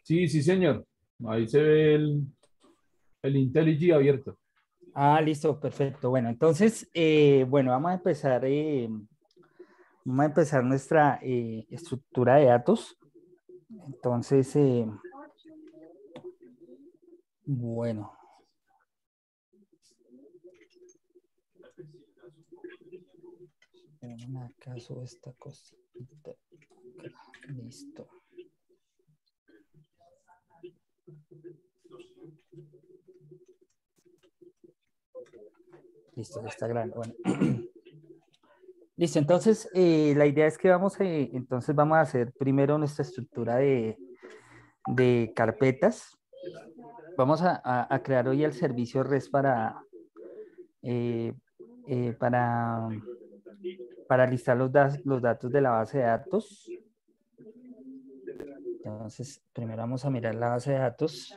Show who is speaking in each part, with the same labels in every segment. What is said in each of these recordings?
Speaker 1: Sí, sí, señor. Ahí se ve el IntelliJ abierto.
Speaker 2: Ah, listo, perfecto. Bueno, entonces, bueno, vamos a empezar nuestra estructura de datos. Entonces, bueno, en acaso esta cosita. Listo, listo, ya está grande. Bueno, listo. Entonces, la idea es que entonces vamos a hacer primero nuestra estructura de carpetas. Vamos a crear hoy el servicio REST eh, eh, para, para listar los datos de la base de datos. Entonces, primero vamos a mirar la base de datos.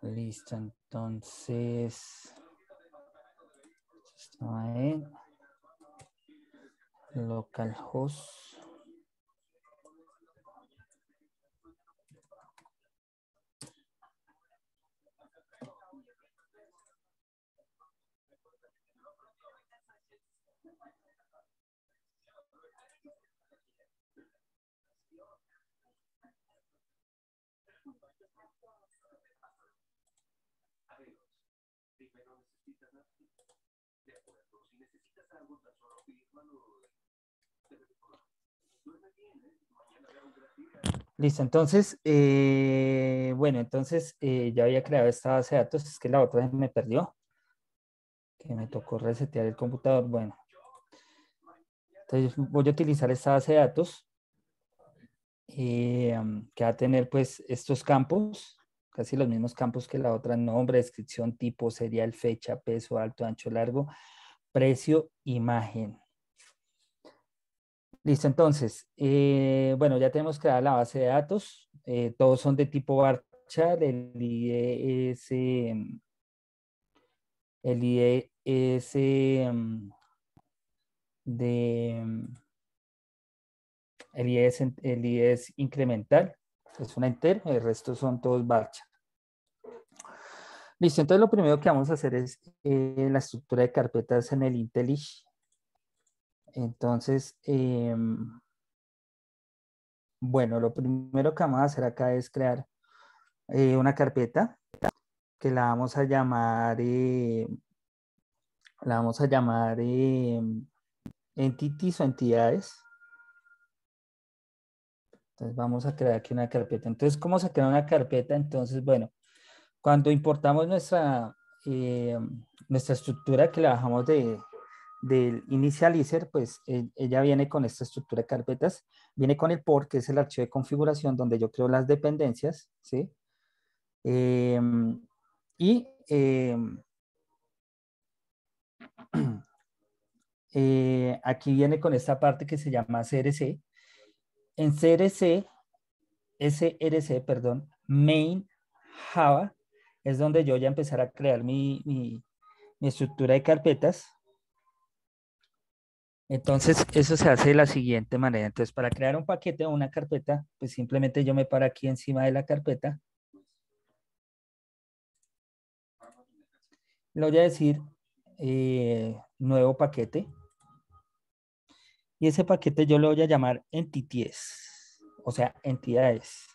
Speaker 2: Listo, entonces, estaba en localhost. Listo, entonces, bueno, entonces ya había creado esta base de datos, es que la otra me perdió, que me tocó resetear el computador. Bueno, entonces voy a utilizar esta base de datos que va a tener pues estos campos, casi los mismos campos que la otra: nombre, descripción, tipo, serial, fecha, peso, alto, ancho, largo, precio, imagen. Listo, entonces, bueno, ya tenemos creada la base de datos, todos son de tipo varchar, el ID es de, el ID es incremental, es un entero, el resto son todos varchar. Listo, entonces lo primero que vamos a hacer es la estructura de carpetas en el IntelliJ. Entonces, bueno, lo primero que vamos a hacer acá es crear una carpeta que la vamos a llamar entities o entidades. Entonces vamos a crear aquí una carpeta. Entonces, ¿cómo se crea una carpeta? Entonces, bueno, cuando importamos eh, nuestra estructura que la bajamos del initializer, pues ella viene con esta estructura de carpetas, viene con el port, que es el archivo de configuración donde yo creo las dependencias, ¿sí? Y aquí viene con esta parte que se llama CRC. En SRC, perdón, main Java, es donde yo ya empezar a crear mi estructura de carpetas. Entonces, eso se hace de la siguiente manera. Entonces, para crear un paquete o una carpeta, pues simplemente yo me paro aquí encima de la carpeta. Le voy a decir nuevo paquete. Y ese paquete yo lo voy a llamar entities, o sea, entidades.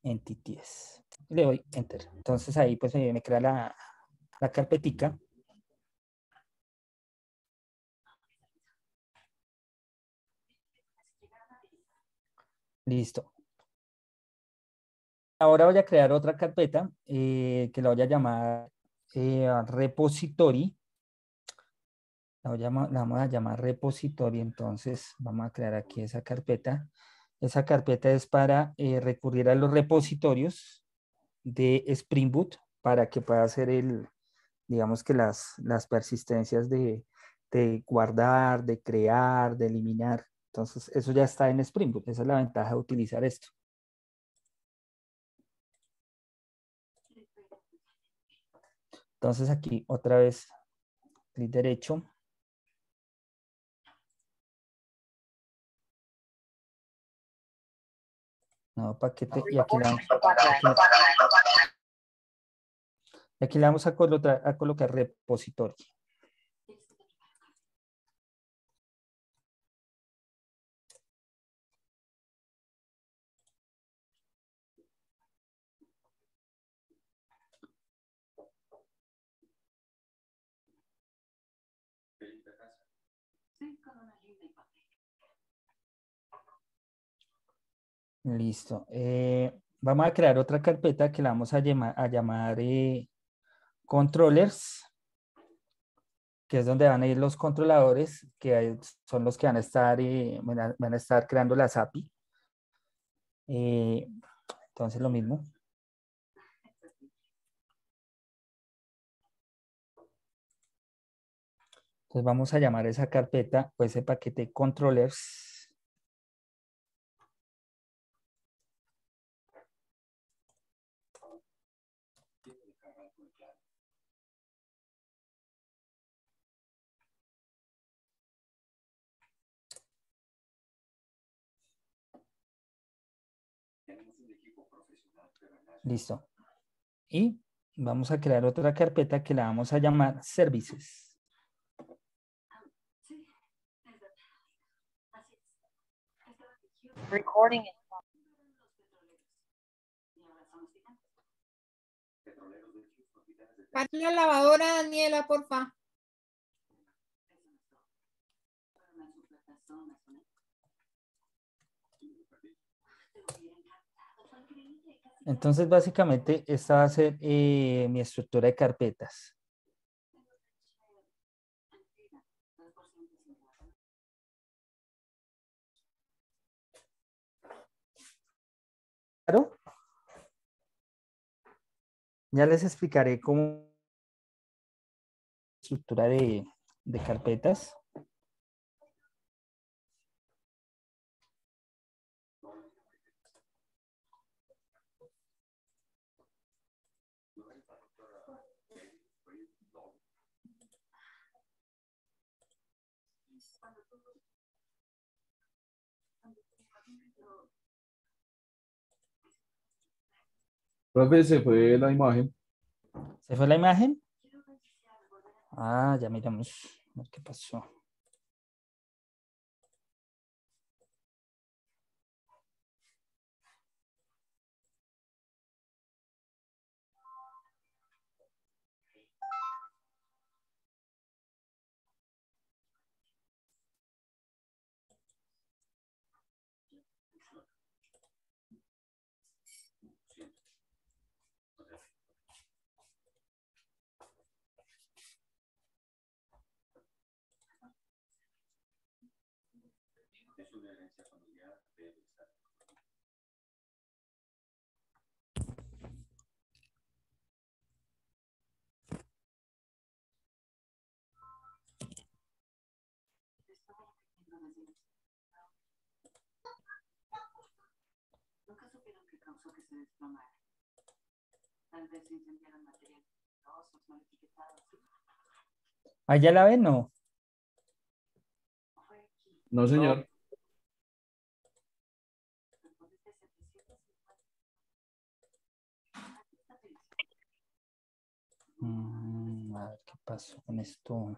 Speaker 2: Entities. Le doy enter. Entonces ahí pues me crea la carpetica. Listo. Ahora voy a crear otra carpeta que la voy a llamar repository. la vamos a llamar repositorio. Entonces vamos a crear aquí esa carpeta. Esa carpeta es para recurrir a los repositorios de Spring Boot para que pueda hacer digamos que las persistencias de guardar, de crear, de eliminar. Entonces eso ya está en Spring Boot. Esa es la ventaja de utilizar esto. Entonces aquí otra vez clic derecho. Nuevo paquete y aquí aquí le vamos a colocar repositorio. Listo. Vamos a crear otra carpeta que la vamos a llamar controllers, que es donde van a ir los controladores, que son los que van a estar, van a estar creando las API. Entonces lo mismo. Entonces vamos a llamar esa carpeta o ese paquete controllers. Listo. Y vamos a crear otra carpeta que la vamos a llamar services.
Speaker 3: Recording.
Speaker 4: Para la lavadora, Daniela, porfa.
Speaker 2: Entonces, básicamente, esta va a ser mi estructura de carpetas. ¿Claro? Ya les explicaré cómo estructura de carpetas.
Speaker 1: Profe, se fue la imagen.
Speaker 2: ¿Se fue la imagen? Ah, ya miramos. A ver qué pasó.
Speaker 5: Nunca supieron qué causó que se desplomara. Tal vez se incendiaron materiales peligrosos, mal etiquetados.
Speaker 2: ¿Ah, ya la ven? No.
Speaker 1: No, señor.
Speaker 2: A ver qué pasó con esto.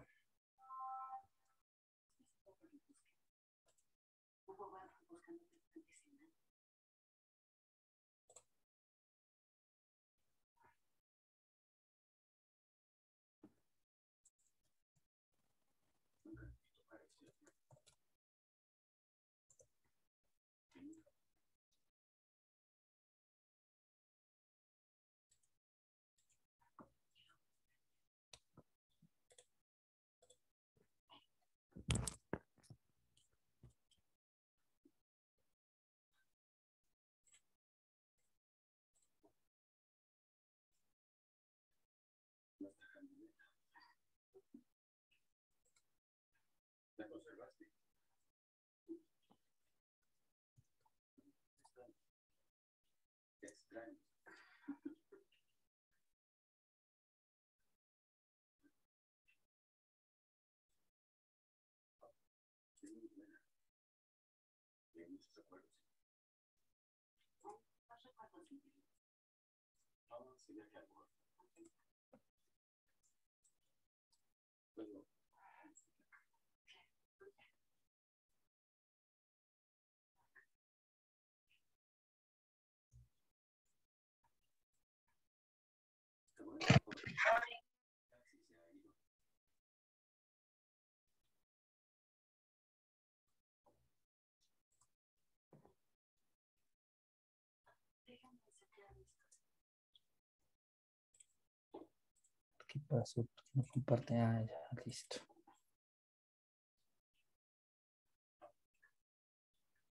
Speaker 2: ¿Qué pasó? No comparte. Ah, ya, listo.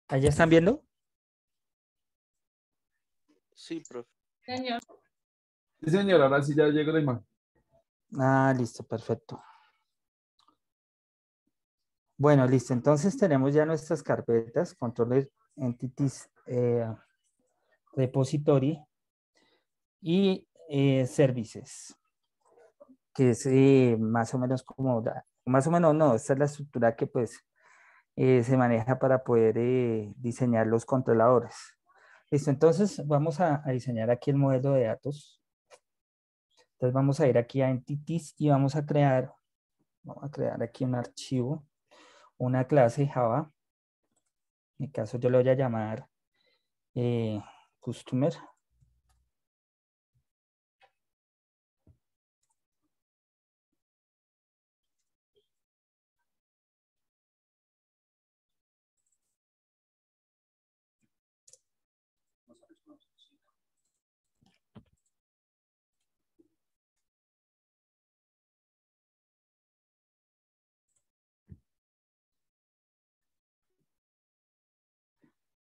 Speaker 2: ¿Allá están viendo?
Speaker 3: Sí, profe.
Speaker 4: Señor.
Speaker 1: Sí, señor, ahora sí ya llega la imagen.
Speaker 2: Ah, listo, perfecto. Bueno, listo. Entonces tenemos ya nuestras carpetas, controller entities repository y services, que es más o menos como, más o menos no, esta es la estructura que pues se maneja para poder diseñar los controladores. Listo, entonces vamos a diseñar aquí el modelo de datos. Entonces vamos a ir aquí a entities y vamos a crear aquí un archivo, una clase Java. En mi caso yo lo voy a llamar customer.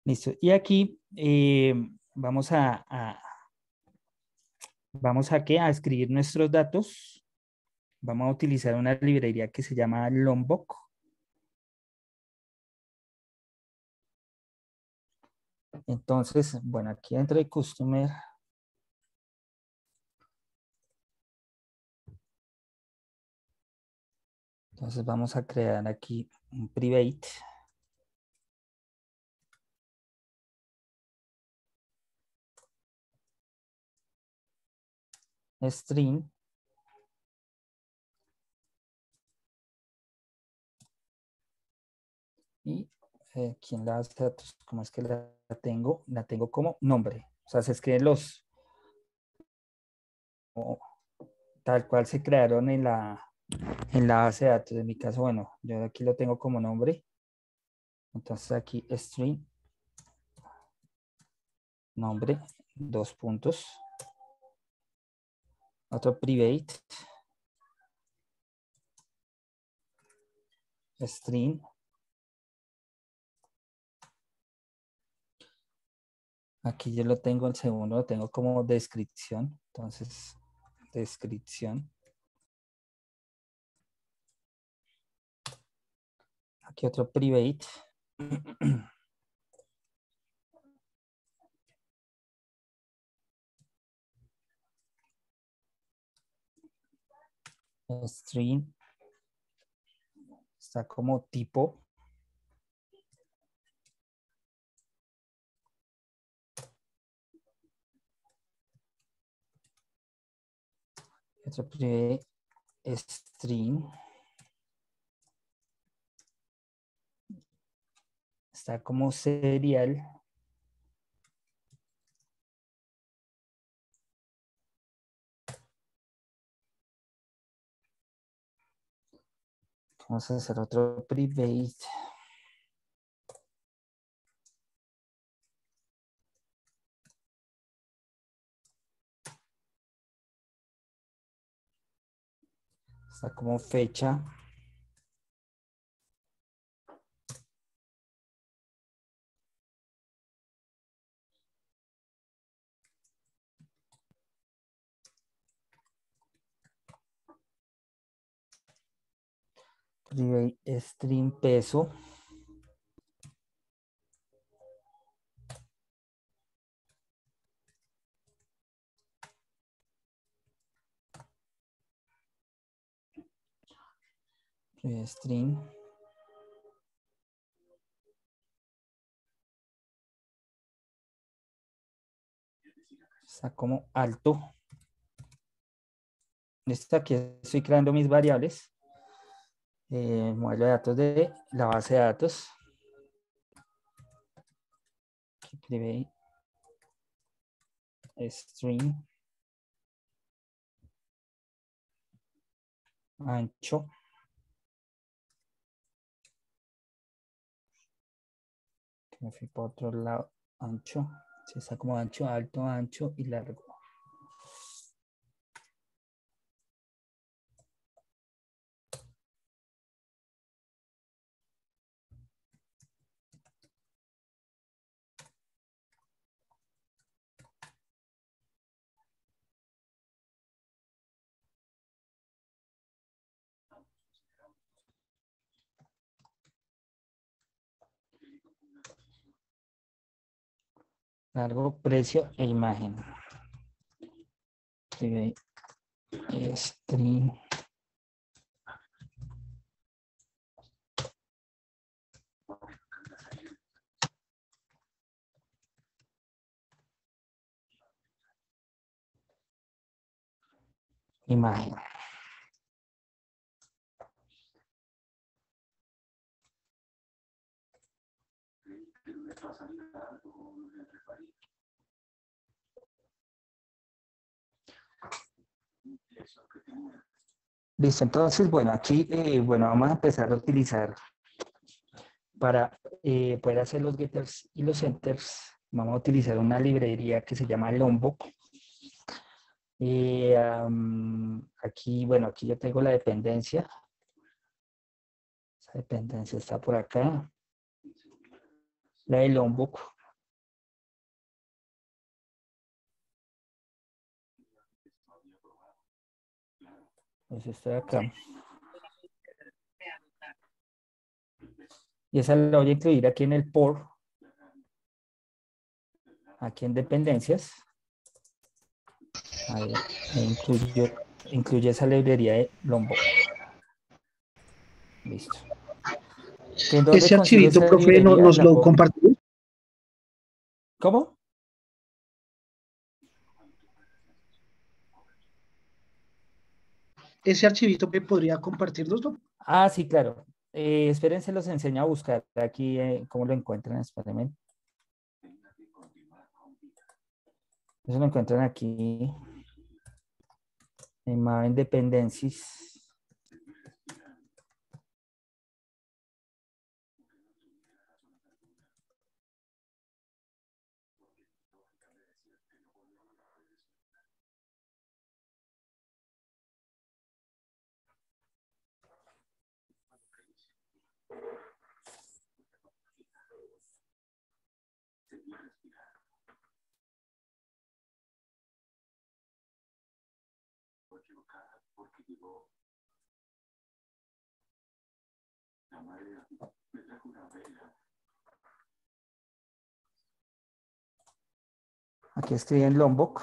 Speaker 2: Listo. Y aquí vamos a escribir nuestros datos. Vamos a utilizar una librería que se llama Lombok. Entonces, bueno, aquí dentro de Customer. Entonces vamos a crear aquí un private. String. Y aquí en la base de datos, ¿cómo es que la tengo? La tengo como nombre. O sea, se escriben tal cual se crearon en la base de datos. En mi caso, bueno, yo aquí lo tengo como nombre. Entonces aquí string, nombre, 2 puntos. Otro private, string. Aquí yo lo tengo, el segundo lo tengo como descripción. Entonces, descripción. Aquí otro private. String. Está como tipo. Otro private. String. Está como serial. Vamos a hacer otro private. Está como fecha. Private string peso. String. Está como alto. Listo, aquí estoy creando mis variables. Modelo de datos de la base de datos. Aquí escribe string ancho. Que me fui por otro lado. Ancho. Sí, está como ancho, alto, ancho y largo. Largo, precio e imagen. String. Imagen. Listo, entonces, bueno, aquí, bueno, vamos a empezar a utilizar para poder hacer los getters y los setters. Vamos a utilizar una librería que se llama Lombok. Aquí, bueno, aquí yo tengo la dependencia. Esa dependencia está por acá. La de Lombok. Pues está acá. Y esa la voy a incluir aquí en el por. Aquí en dependencias. Ahí incluye esa librería de Lombok. Listo. ¿En dónde
Speaker 3: Ese
Speaker 2: consigo
Speaker 3: archivito,
Speaker 2: esa
Speaker 3: profe,
Speaker 2: librería?
Speaker 3: nos
Speaker 2: La
Speaker 3: lo
Speaker 2: puedo...
Speaker 3: compartimos.
Speaker 2: ¿Cómo?
Speaker 3: Ese archivito me podría compartirnoslo.
Speaker 2: Ah, sí, claro. Espérense, los enseño a buscar aquí cómo lo encuentran. Espérenme. Eso lo encuentran aquí en Maven Dependencies. Aquí estoy en Lombok.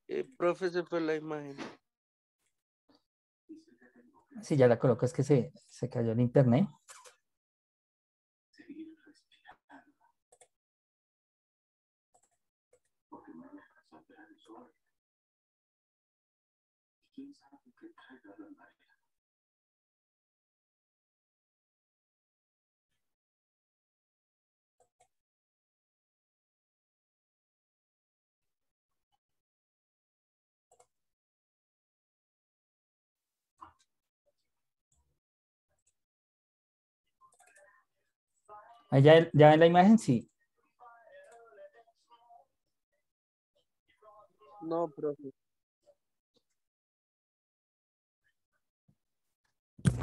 Speaker 2: Y
Speaker 6: Profe, se fue la imagen.
Speaker 2: si ya la coloco, es que se cayó el internet. Allá ya en la imagen, sí.
Speaker 6: No, profe.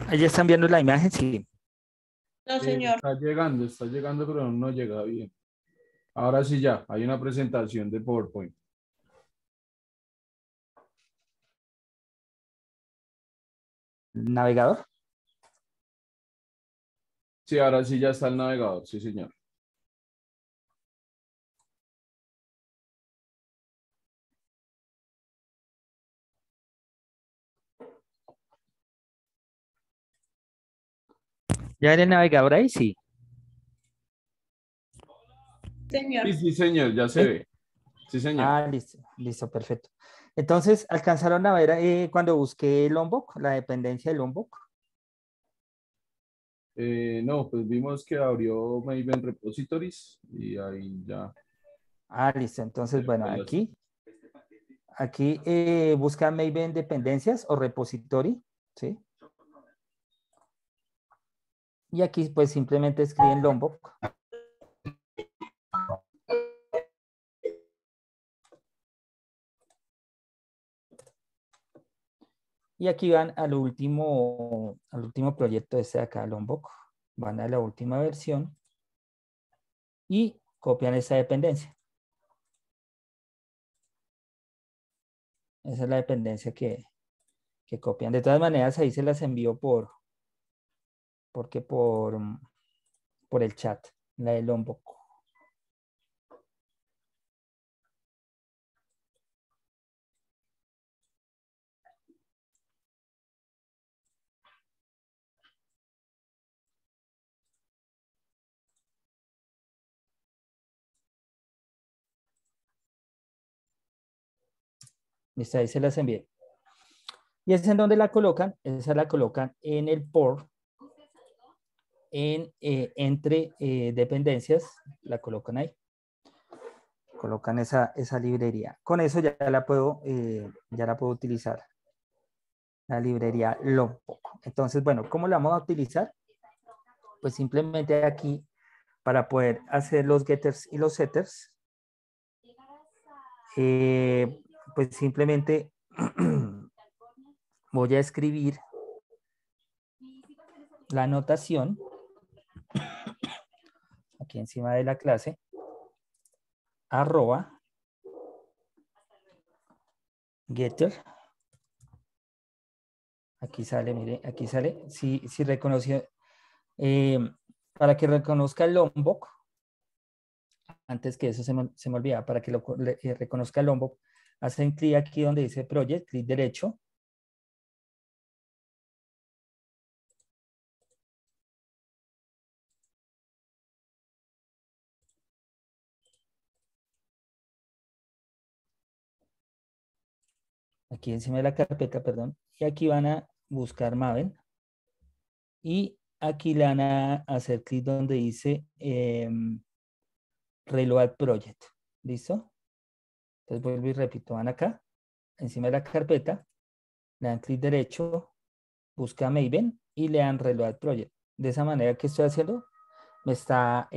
Speaker 2: Allá están viendo la imagen, sí.
Speaker 4: No, señor.
Speaker 1: Está llegando, pero no llega bien. Ahora sí ya, hay una presentación de PowerPoint.
Speaker 2: Navegador.
Speaker 1: Sí, ahora sí ya está el navegador, sí, señor.
Speaker 2: Ya en el navegador ahí, sí.
Speaker 4: Señor.
Speaker 1: Sí, sí, señor, ya se
Speaker 2: ¿Sí?
Speaker 1: ve. Sí, señor.
Speaker 2: Ah, listo, listo, perfecto. Entonces, ¿alcanzaron a ver cuando busqué Lombok, la dependencia de Lombok?
Speaker 1: No, pues vimos que abrió Maven Repositories y ahí ya.
Speaker 2: Ah, listo. Entonces, bueno, aquí busca Maven dependencias o repository, ¿sí? Y aquí pues simplemente escriben Lombok. Y aquí van al último proyecto este de acá, Lombok. Van a la última versión y copian esa dependencia. Esa es la dependencia que copian. De todas maneras, ahí se las envío por el chat, la de Lombok. Listo, ahí se las envié. Y esa es en donde la colocan, esa la colocan en el port, entre dependencias, la colocan ahí. Colocan esa librería. Con eso ya la puedo utilizar. La librería Lombok. Entonces, bueno, ¿cómo la vamos a utilizar? Pues simplemente aquí, para poder hacer los getters y los setters, pues simplemente voy a escribir la anotación aquí encima de la clase, arroba getter. Aquí sale, mire, aquí sale. Si reconoció, para que reconozca el Lombok, antes que eso se me olvida, para que reconozca el Lombok, hacen clic aquí donde dice Project, clic derecho. Aquí encima de la carpeta, perdón. Y aquí van a buscar Maven. Y aquí le van a hacer clic donde dice Reload Project. ¿Listo? Entonces vuelvo y repito, van acá, encima de la carpeta, le dan clic derecho, busca Maven y le dan Reload Project. De esa manera que estoy haciendo, me está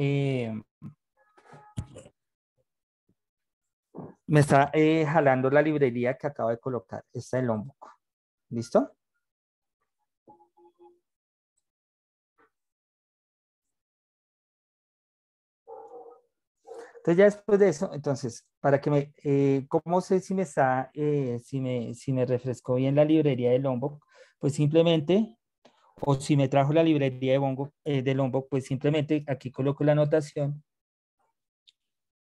Speaker 2: jalando la librería que acabo de colocar. Esta de Lombok. ¿Listo? Entonces ya después de eso, entonces, para que ¿cómo sé si me está, si me refrescó bien la librería de Lombok? Pues simplemente, o si me trajo la librería de Lombok, pues simplemente aquí coloco la anotación,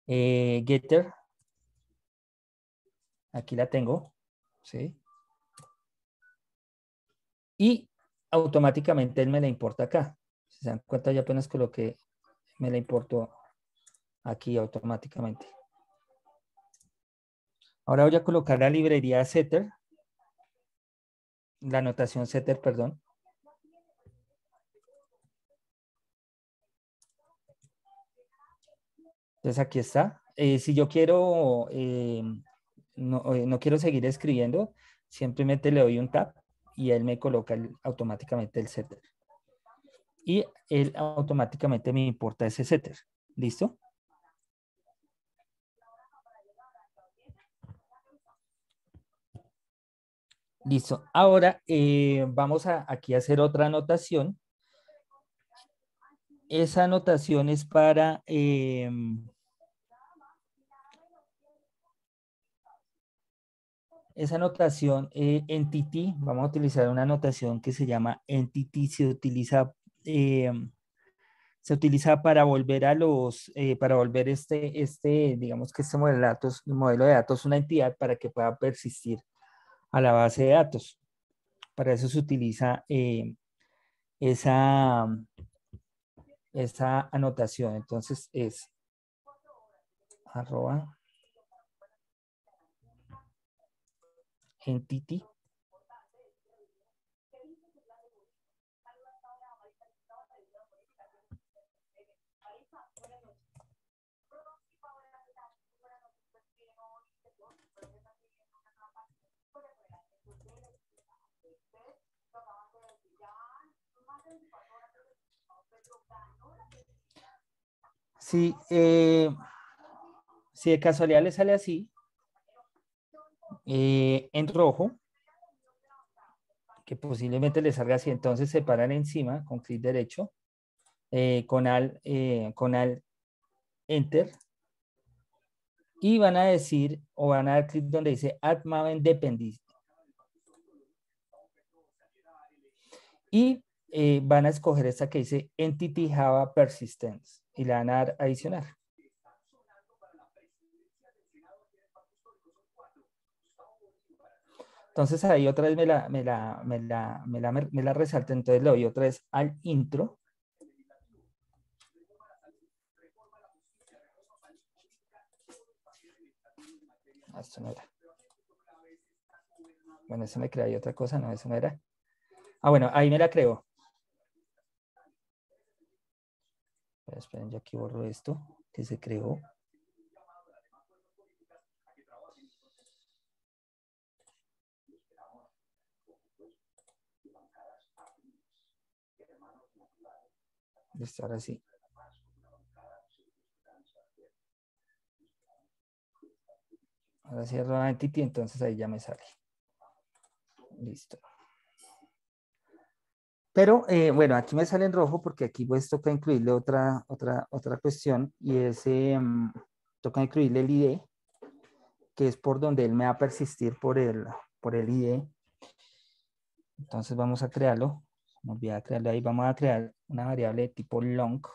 Speaker 2: getter, aquí la tengo, ¿sí? Y automáticamente él me la importa acá. Si se dan cuenta, ya apenas coloqué, me la importó aquí automáticamente. Ahora voy a colocar la librería setter, la anotación setter, perdón. Entonces aquí está. Si yo quiero, no quiero seguir escribiendo, simplemente le doy un tap y él me coloca automáticamente el setter. y él automáticamente me importa ese setter. ¿Listo? Listo. Ahora vamos aquí a hacer otra anotación. Esa anotación es para esa anotación entity. Vamos a utilizar una anotación que se llama entity. Se utiliza para volver a para volver digamos que este modelo de datos una entidad para que pueda persistir a la base de datos. Para eso se utiliza esa anotación. Entonces es arroba entity si de casualidad le sale así en rojo, que posiblemente le salga así, entonces se paran encima con clic derecho, con alt enter, y van a decir, o van a dar clic donde dice add maven dependency, y van a escoger esta que dice entity java persistence y la van a dar adicionar. Entonces ahí otra vez me la resalta, entonces le doy otra vez al intro. Esto no era. Bueno, eso me crea ahí otra cosa, no, eso no era. Ah, bueno, ahí me la creo. Pero esperen, yo aquí borro esto que se creó. Listo, ahora sí. Ahora cierro la entity, entonces ahí ya me sale. Listo. Pero bueno, aquí me sale en rojo porque aquí pues toca incluirle otra cuestión y es toca incluirle el ID, que es por donde él me va a persistir por el ID. Entonces vamos a crearlo. Me olvidé crearlo ahí. Vamos a crear una variable de tipo long.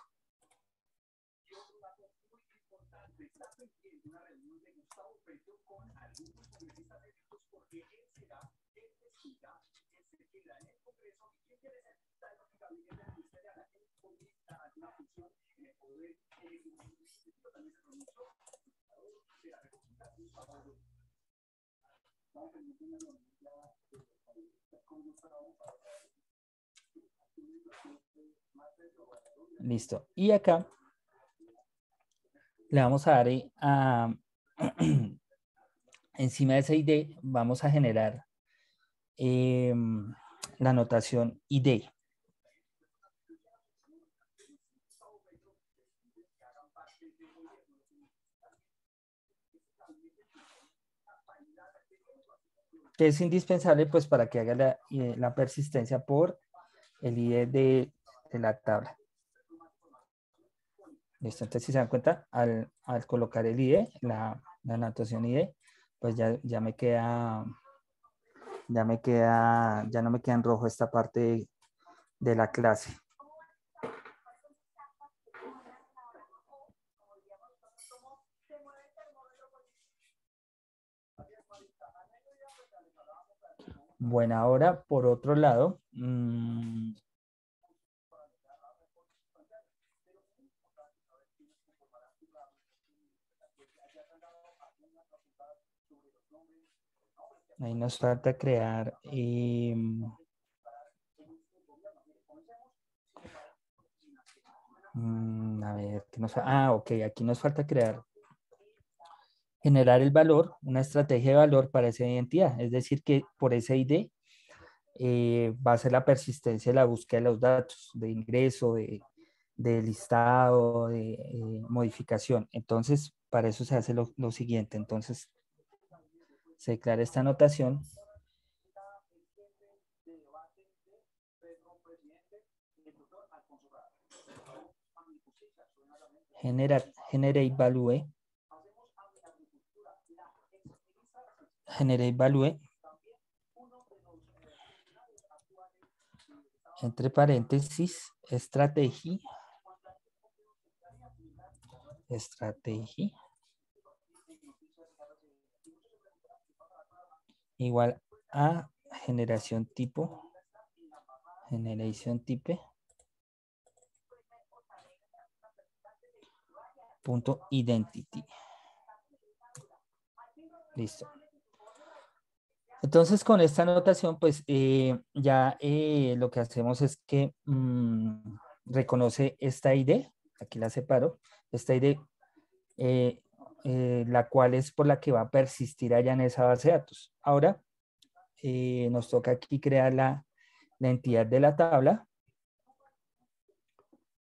Speaker 2: Listo. Y acá le vamos a dar encima de ese ID, vamos a generar la notación ID. Que es indispensable pues para que haga la persistencia por el ID de la tabla. Listo, entonces si se dan cuenta, al colocar el ID, la anotación ID, pues ya no me queda en rojo esta parte de la clase. Bueno, ahora por otro lado, ahí nos falta crear a ver, ok, aquí nos falta generar el valor, una estrategia de valor para esa identidad. Es decir, que por ese ID va a ser la persistencia de la búsqueda de los datos, de ingreso, de listado, de modificación. Entonces, para eso se hace lo siguiente. Entonces, se declara esta anotación. Generate value. Generate value. Entre paréntesis, estrategia. Estrategia. Igual a generación tipo. Generation type. Punto identity. Listo. Entonces, con esta anotación, pues ya lo que hacemos es que reconoce esta ID, aquí la separo, esta ID, la cual es por la que va a persistir allá en esa base de datos. Ahora, nos toca aquí crear la entidad de la tabla.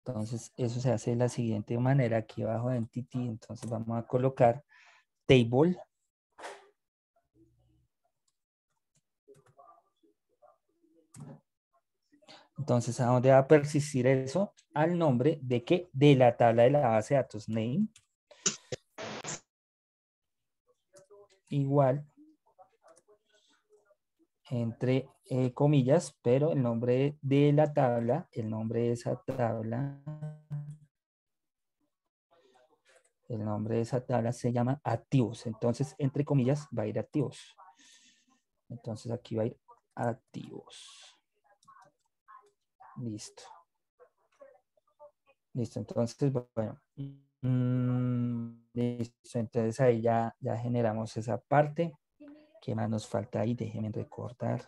Speaker 2: Entonces, eso se hace de la siguiente manera, aquí abajo de Entity, entonces vamos a colocar Table. Entonces, ¿a dónde va a persistir eso? Al nombre de qué? De la tabla de la base de datos name. Igual, entre comillas, pero el nombre de la tabla, el nombre de esa tabla, el nombre de esa tabla se llama activos. Entonces, entre comillas, va a ir activos. Entonces, aquí va a ir activos. Listo. Listo, entonces, bueno. Listo, entonces ahí ya generamos esa parte. ¿Qué más nos falta ahí? Déjenme recordar.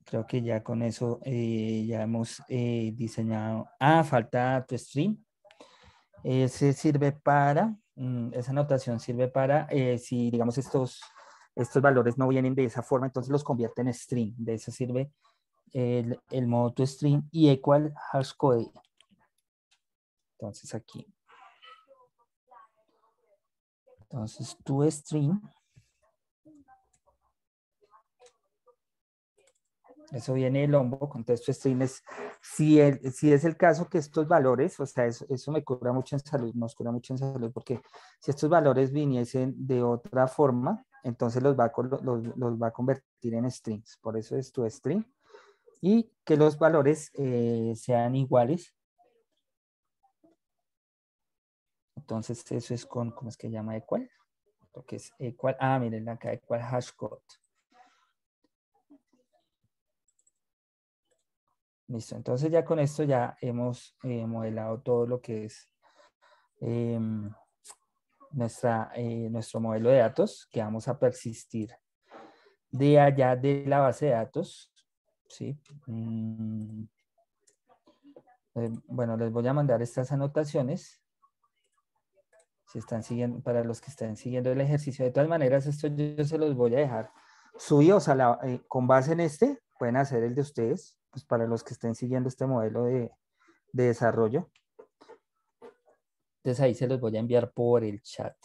Speaker 2: Creo que ya con eso ya hemos diseñado. Falta ToStream. Ese sirve para, esa anotación sirve para, si digamos estos valores no vienen de esa forma, entonces los convierte en string. De eso sirve el modo ToStream y equal hashcode. Entonces aquí. Entonces ToStream. Eso viene del lombo, contexto string es, si es el caso que estos valores, o sea, eso me cura mucho en salud, nos cura mucho en salud, porque si estos valores viniesen de otra forma, entonces los va a convertir en strings, por eso es tu string, y que los valores sean iguales. Entonces eso es con, ¿cómo es que llama equal? Porque es equal, miren acá, equal hashcode. Listo, entonces ya con esto ya hemos modelado todo lo que es nuestro modelo de datos que vamos a persistir de allá de la base de datos. ¿Sí? Bueno, les voy a mandar estas anotaciones. Si están siguiendo, para los que estén siguiendo el ejercicio. De todas maneras, esto yo se los voy a dejar subidos con base en este, pueden hacer el de ustedes, pues para los que estén siguiendo este modelo de desarrollo. Entonces ahí se los voy a enviar por el chat.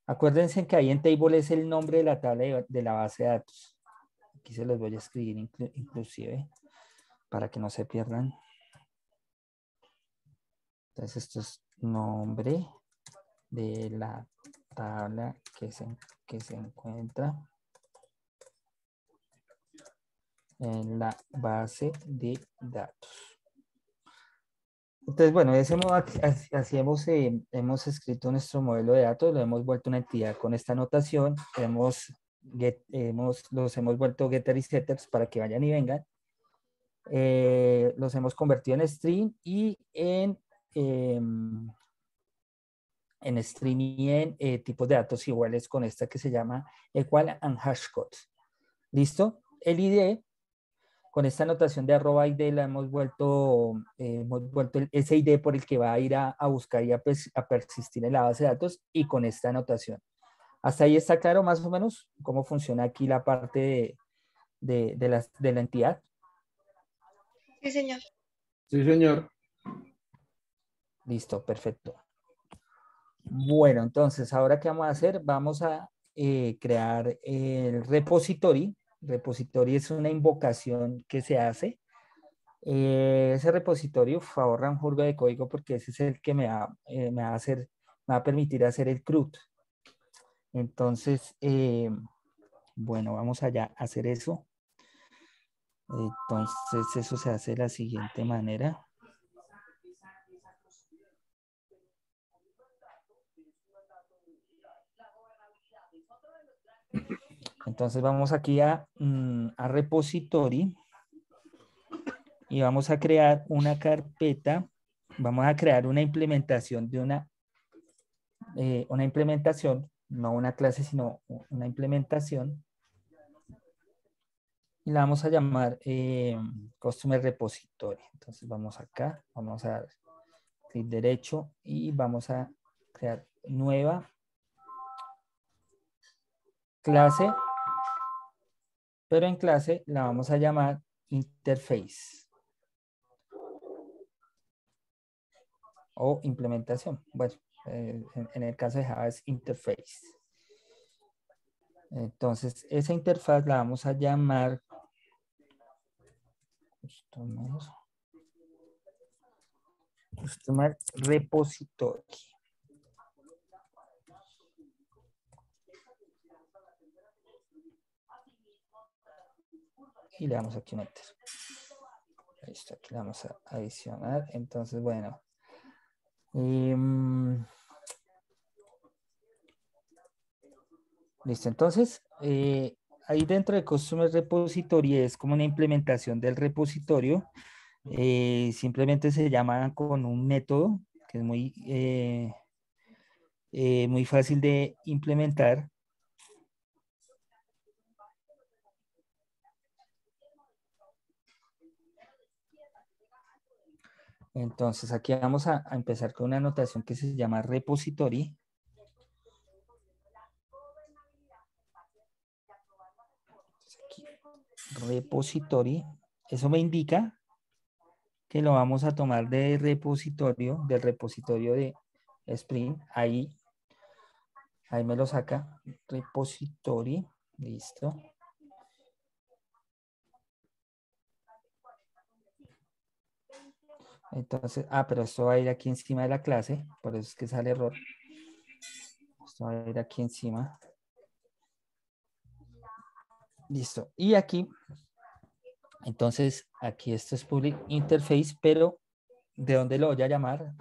Speaker 2: Acuérdense que ahí en table es el nombre de la tabla de la base de datos. Aquí se los voy a escribir inclusive para que no se pierdan. Entonces esto es nombre de la tabla que se encuentra en la base de datos. Entonces, bueno, de ese modo así hemos escrito nuestro modelo de datos, lo hemos vuelto una entidad con esta anotación, los hemos vuelto getter y setters para que vayan y vengan. Los hemos convertido en string y en string y en tipos de datos iguales con esta que se llama equal and hashcode. ¿Listo? El ID, con esta anotación de @id la hemos vuelto ese ID por el que va a ir a buscar y a persistir en la base de datos y con esta anotación. ¿Hasta ahí está claro más o menos cómo funciona aquí la parte de la entidad?
Speaker 4: Sí, señor.
Speaker 1: Sí, señor.
Speaker 2: Listo, perfecto. Bueno, entonces, ¿ahora qué vamos a hacer? Vamos a crear el repository. Repository es una invocación que se hace. Ese repositorio ahorra un jurgo de código porque ese es el que me va a permitir hacer el CRUD. Entonces, bueno, vamos allá a hacer eso. Entonces, eso se hace de la siguiente manera. Entonces, vamos aquí a repository y vamos a crear una carpeta. Vamos a crear una implementación de una implementación, no una clase, sino una implementación. Y la vamos a llamar Customer Repository. Entonces vamos acá, vamos a dar clic derecho y vamos a crear nueva clase, pero en clase la vamos a llamar Interface o implementación. Bueno, en el caso de Java es Interface. Entonces esa interfaz la vamos a llamar Customer Repository. Y le damos aquí un enter. Listo, aquí le vamos a adicionar. Entonces, bueno. Listo, entonces, ahí dentro de Customer Repository es como una implementación del repositorio. Simplemente se llama con un método que es muy fácil de implementar. Entonces aquí vamos a empezar con una anotación que se llama repository. Aquí, repository. Eso me indica que lo vamos a tomar del repositorio de Spring. Ahí me lo saca. Repository. Listo. Entonces, pero esto va a ir aquí encima de la clase, por eso es que sale error. Esto va a ir aquí encima. Listo. Y aquí, entonces, aquí esto es Public Interface, pero ¿de dónde lo voy a llamar?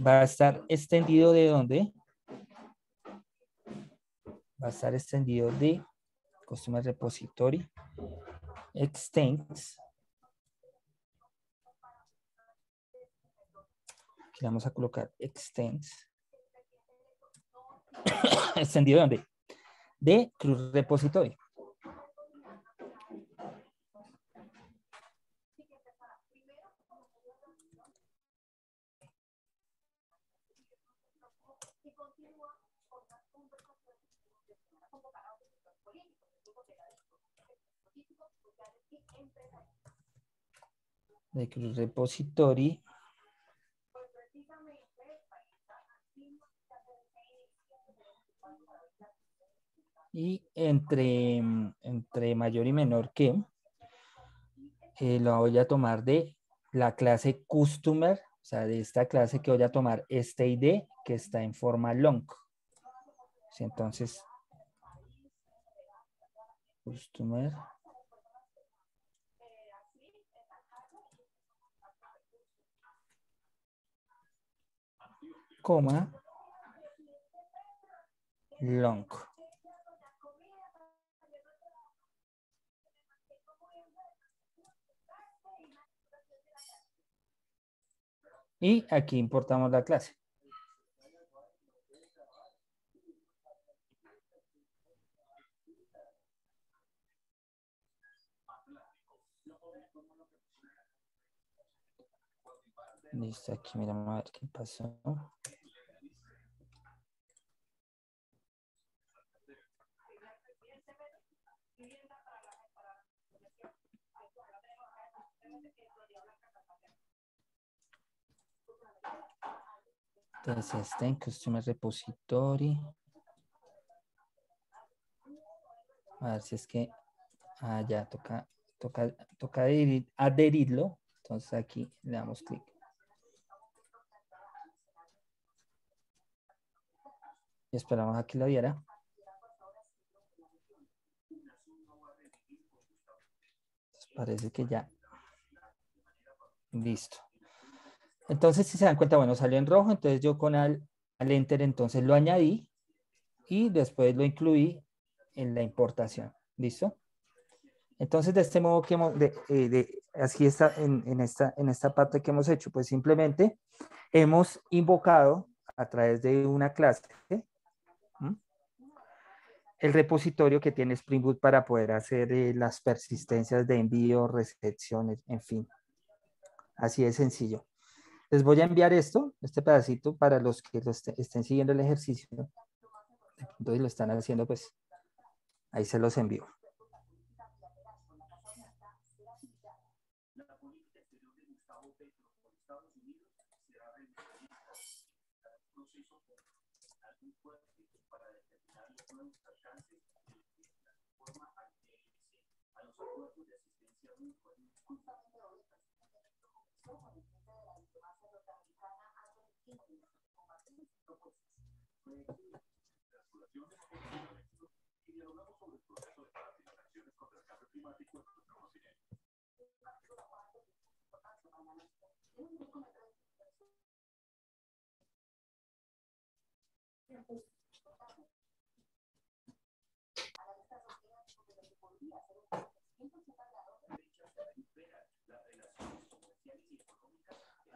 Speaker 2: Va a estar extendido ¿de dónde? Va a estar extendido de Customer Repository Extends. Aquí vamos a colocar extends. ¿Extendido de dónde? De CRUD Repository. De CRUD Repository. Y entre mayor y menor que lo voy a tomar de la clase Customer, o sea, de esta clase que voy a tomar este ID que está en forma long. ¿Sí? Entonces, Customer. Coma. Long. Y aquí importamos la clase. Listo, aquí miramos a ver qué pasó. Entonces está en Customer Repository. A ver si es que ya toca adherirlo. Entonces aquí le damos clic. Y esperamos a que lo diera. Entonces parece que ya. Listo. Entonces, si se dan cuenta, bueno, salió en rojo. Entonces yo con al Enter, entonces lo añadí. Y después lo incluí en la importación. ¿Listo? Entonces, de este modo que así está en esta parte que hemos hecho, pues simplemente hemos invocado a través de una clase el repositorio que tiene Spring Boot para poder hacer las persistencias de envío, recepciones, en fin. Así de sencillo. Les voy a enviar este pedacito para los que estén siguiendo el ejercicio. Entonces lo están haciendo, pues ahí se los envío.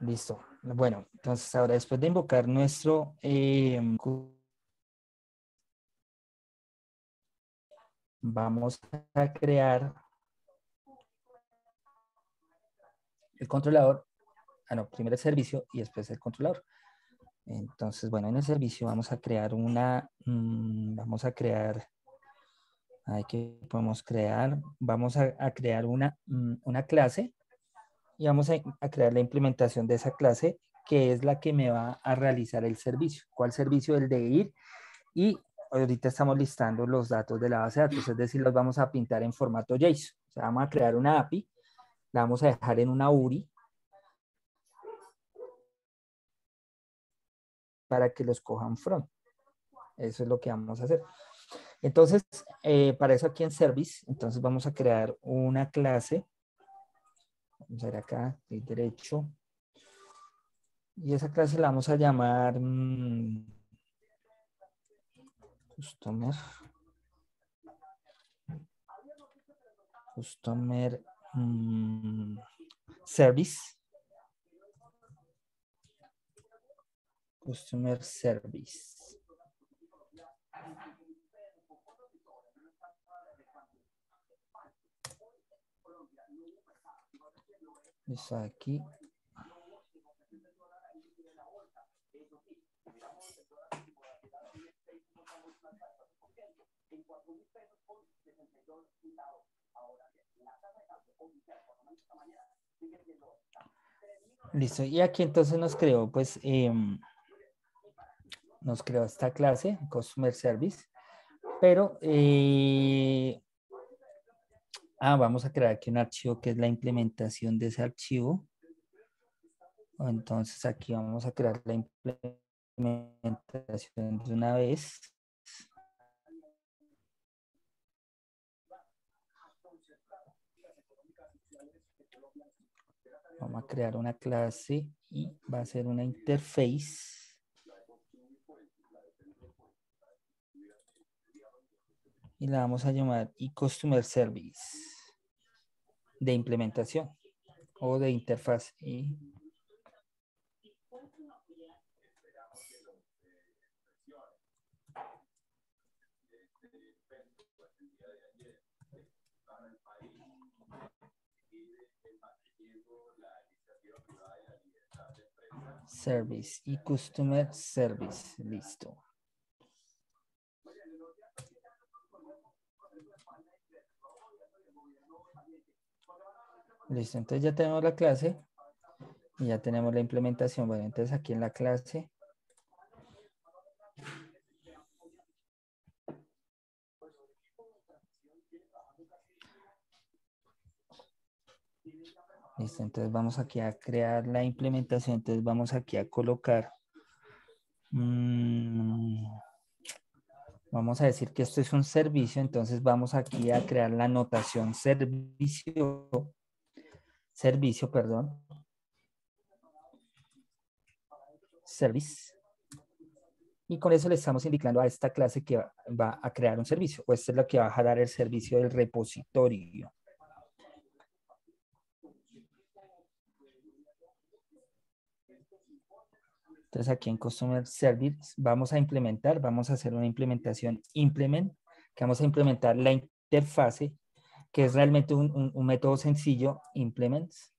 Speaker 2: Listo. Bueno, entonces ahora después de invocar nuestro vamos a crear el controlador. No, primero el servicio y después el controlador. Entonces, bueno, en el servicio vamos a crear ¿qué podemos crear? Vamos a crear una clase y vamos a crear la implementación de esa clase que es la que me va a realizar el servicio. ¿Cuál servicio? El de ir, y ahorita estamos listando los datos de la base de datos, es decir, los vamos a pintar en formato JSON. O sea, vamos a crear una API, la vamos a dejar en una URI para que los cojan front. Eso es lo que vamos a hacer. Entonces, para eso aquí en Service, entonces vamos a crear una clase. Vamos a ver acá, clic derecho. Y esa clase la vamos a llamar Customer Service. Customer Service. Eso aquí. Listo, y aquí entonces nos creó, pues, nos creó esta clase, Customer Service, pero vamos a crear aquí un archivo que es la implementación de ese archivo. Entonces aquí vamos a crear la implementación de una vez. Vamos a crear una clase y va a ser una interface. Y la vamos a llamar eCustomer Service de implementación o de interfaz. Service y Customer Service. Listo. Listo, entonces ya tenemos la clase y ya tenemos la implementación. Bueno, entonces aquí en la clase listo, entonces vamos aquí a crear la implementación. Entonces vamos aquí a colocar. Vamos a decir que esto es un servicio. Entonces vamos aquí a crear la notación servicio. Servicio, perdón. Service. Y con eso le estamos indicando a esta clase que va a crear un servicio. O esto es lo que va a jalar el servicio del repositorio. Entonces aquí en Customer Service vamos a implementar, vamos a hacer una implementación implement, que vamos a implementar la interfase, que es realmente un método sencillo, implements.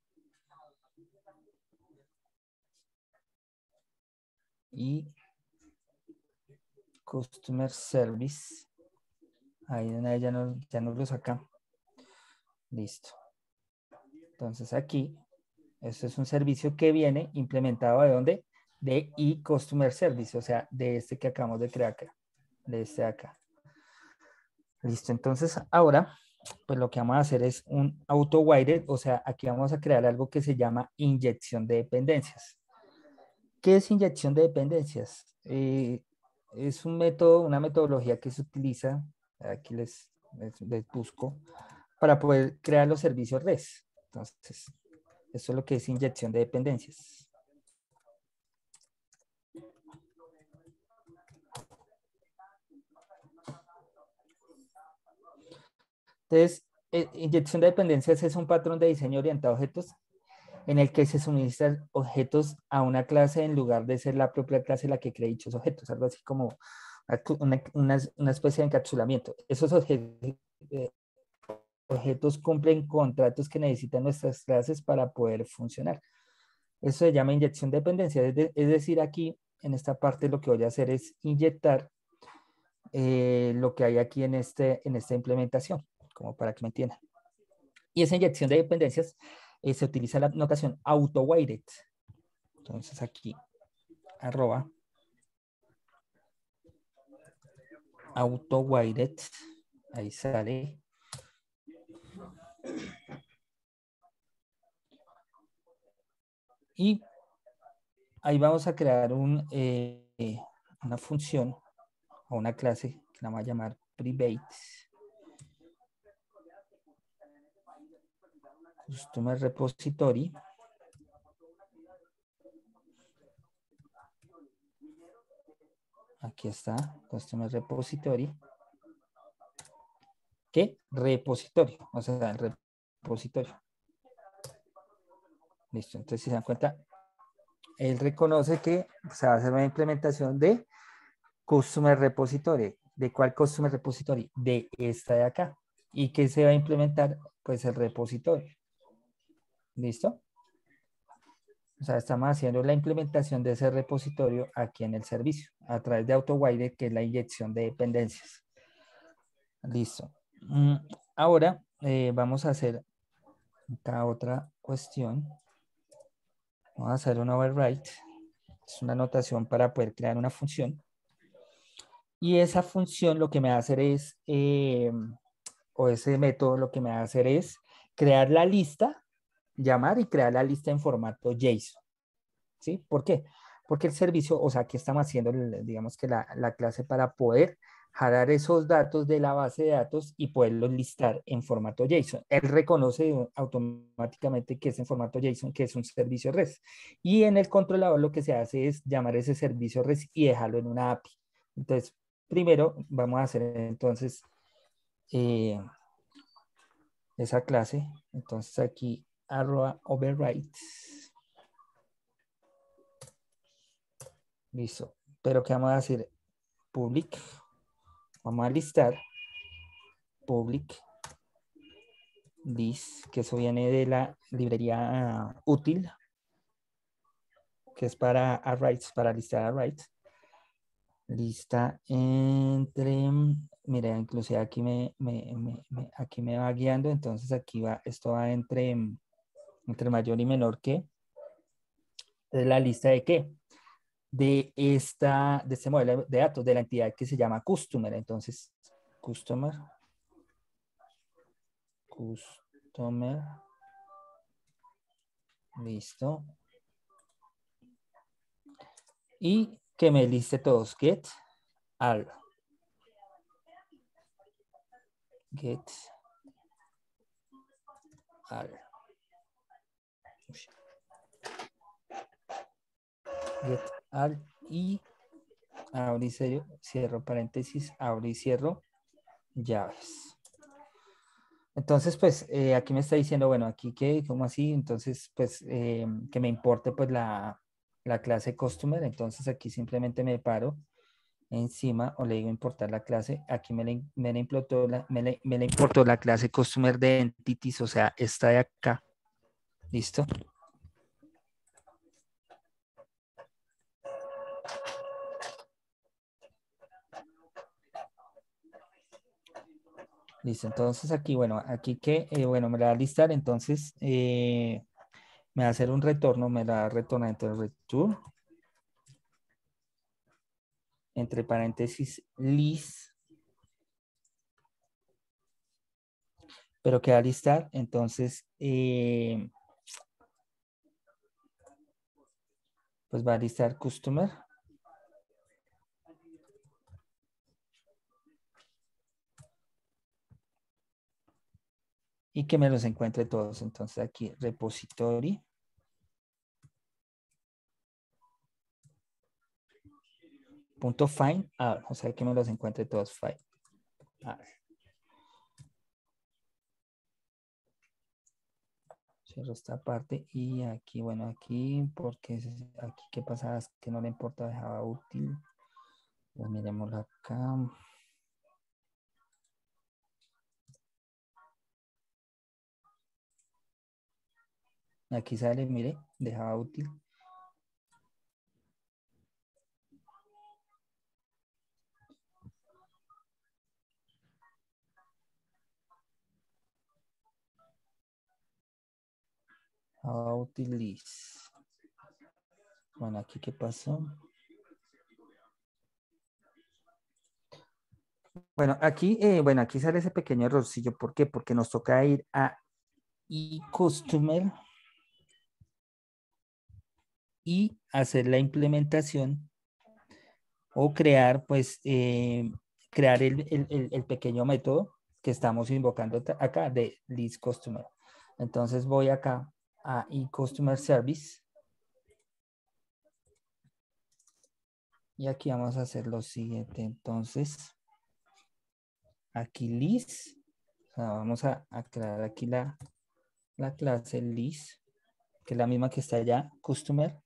Speaker 2: Y Customer Service. Ahí ya nos lo saca. Listo. Entonces aquí, este es un servicio que viene implementado ¿de dónde? De e-Customer Service, o sea, de este que acabamos de crear acá, de este de acá. Listo, entonces ahora, pues lo que vamos a hacer es un auto-wired, o sea, aquí vamos a crear algo que se llama inyección de dependencias. ¿Qué es inyección de dependencias? Es un método, una metodología que se utiliza, aquí les busco, para poder crear los servicios REST. Entonces, eso es lo que es inyección de dependencias. Entonces, inyección de dependencias es un patrón de diseño orientado a objetos en el que se suministran objetos a una clase en lugar de ser la propia clase la que cree dichos objetos, algo así como una especie de encapsulamiento. Esos objetos cumplen contratos que necesitan nuestras clases para poder funcionar. Eso se llama inyección de dependencia, es decir, aquí en esta parte lo que voy a hacer es inyectar lo que hay aquí en esta implementación, como para que me entiendan. Y esa inyección de dependencias se utiliza la notación auto-weighted. Entonces aquí, arroba, auto-weighted, ahí sale. Y ahí vamos a crear una función o una clase que la vamos a llamar private. Customer Repository. Aquí está, Customer Repository. ¿Qué? Repositorio, o sea, el repositorio. Listo, entonces si se dan cuenta, él reconoce que se va a hacer una implementación de Customer Repository. ¿De cuál Customer Repository? De esta de acá. ¿Y qué se va a implementar? Pues el repositorio. ¿Listo? O sea, estamos haciendo la implementación de ese repositorio aquí en el servicio, a través de AutoWire, que es la inyección de dependencias. Listo. Ahora vamos a hacer acá otra cuestión. Vamos a hacer un override. Es una anotación para poder crear una función. Y esa función lo que me va a hacer es, o ese método lo que me va a hacer es crear la lista, llamar y crear la lista en formato JSON. ¿Sí? ¿Por qué? Porque el servicio, o sea, aquí estamos haciendo, digamos que la clase para poder jalar esos datos de la base de datos y poderlos listar en formato JSON. Él reconoce automáticamente que es en formato JSON, que es un servicio REST. Y en el controlador lo que se hace es llamar ese servicio REST y dejarlo en una API. Entonces, primero vamos a hacer entonces esa clase. Entonces aquí arroba override. Listo. Pero ¿qué vamos a hacer? Public. Vamos a listar. Public. list, que eso viene de la librería útil, que es para arrays, para listar arrays. Lista entre, mira, inclusive aquí aquí me va guiando, entonces aquí va, esto va entre mayor y menor que, es la lista de qué, de este modelo de datos, de la entidad que se llama customer, entonces, customer, listo, y que me liste todos, get all. Get all. Get all y abro y cierro paréntesis, abro y cierro llaves. Entonces, pues aquí me está diciendo, bueno, aquí que, ¿cómo así? Entonces, pues que me importe pues la clase customer. Entonces aquí simplemente me paro encima o le digo importar la clase. Aquí me la importó la clase customer de entities, o sea, esta de acá. ¿Listo? Listo, entonces aquí, bueno, aquí que, bueno, me la va a listar, entonces me va a hacer un retorno, me la va a retornar, entonces return, entre paréntesis, list, pero que va a listar, entonces, pues va a listar customer. Y que me los encuentre todos, entonces aquí, repository. Punto find all, o sea que me los encuentre todos, find all. Cierro esta parte y aquí, bueno, aquí, porque aquí, ¿qué pasa? Es que no le importa Java útil. Pues miremoslo acá. Aquí sale, mire, de Java útil. Java útil list. Bueno, aquí, ¿qué pasó? Bueno, aquí sale ese pequeño errorcillo. ¿Por qué? Porque nos toca ir a eCustomer y hacer la implementación o crear, pues, crear el pequeño método que estamos invocando acá de list customer. Entonces voy acá a eCustomer Service y aquí vamos a hacer lo siguiente. Entonces, aquí list, o sea, vamos a crear aquí la clase list, que es la misma que está allá, customer.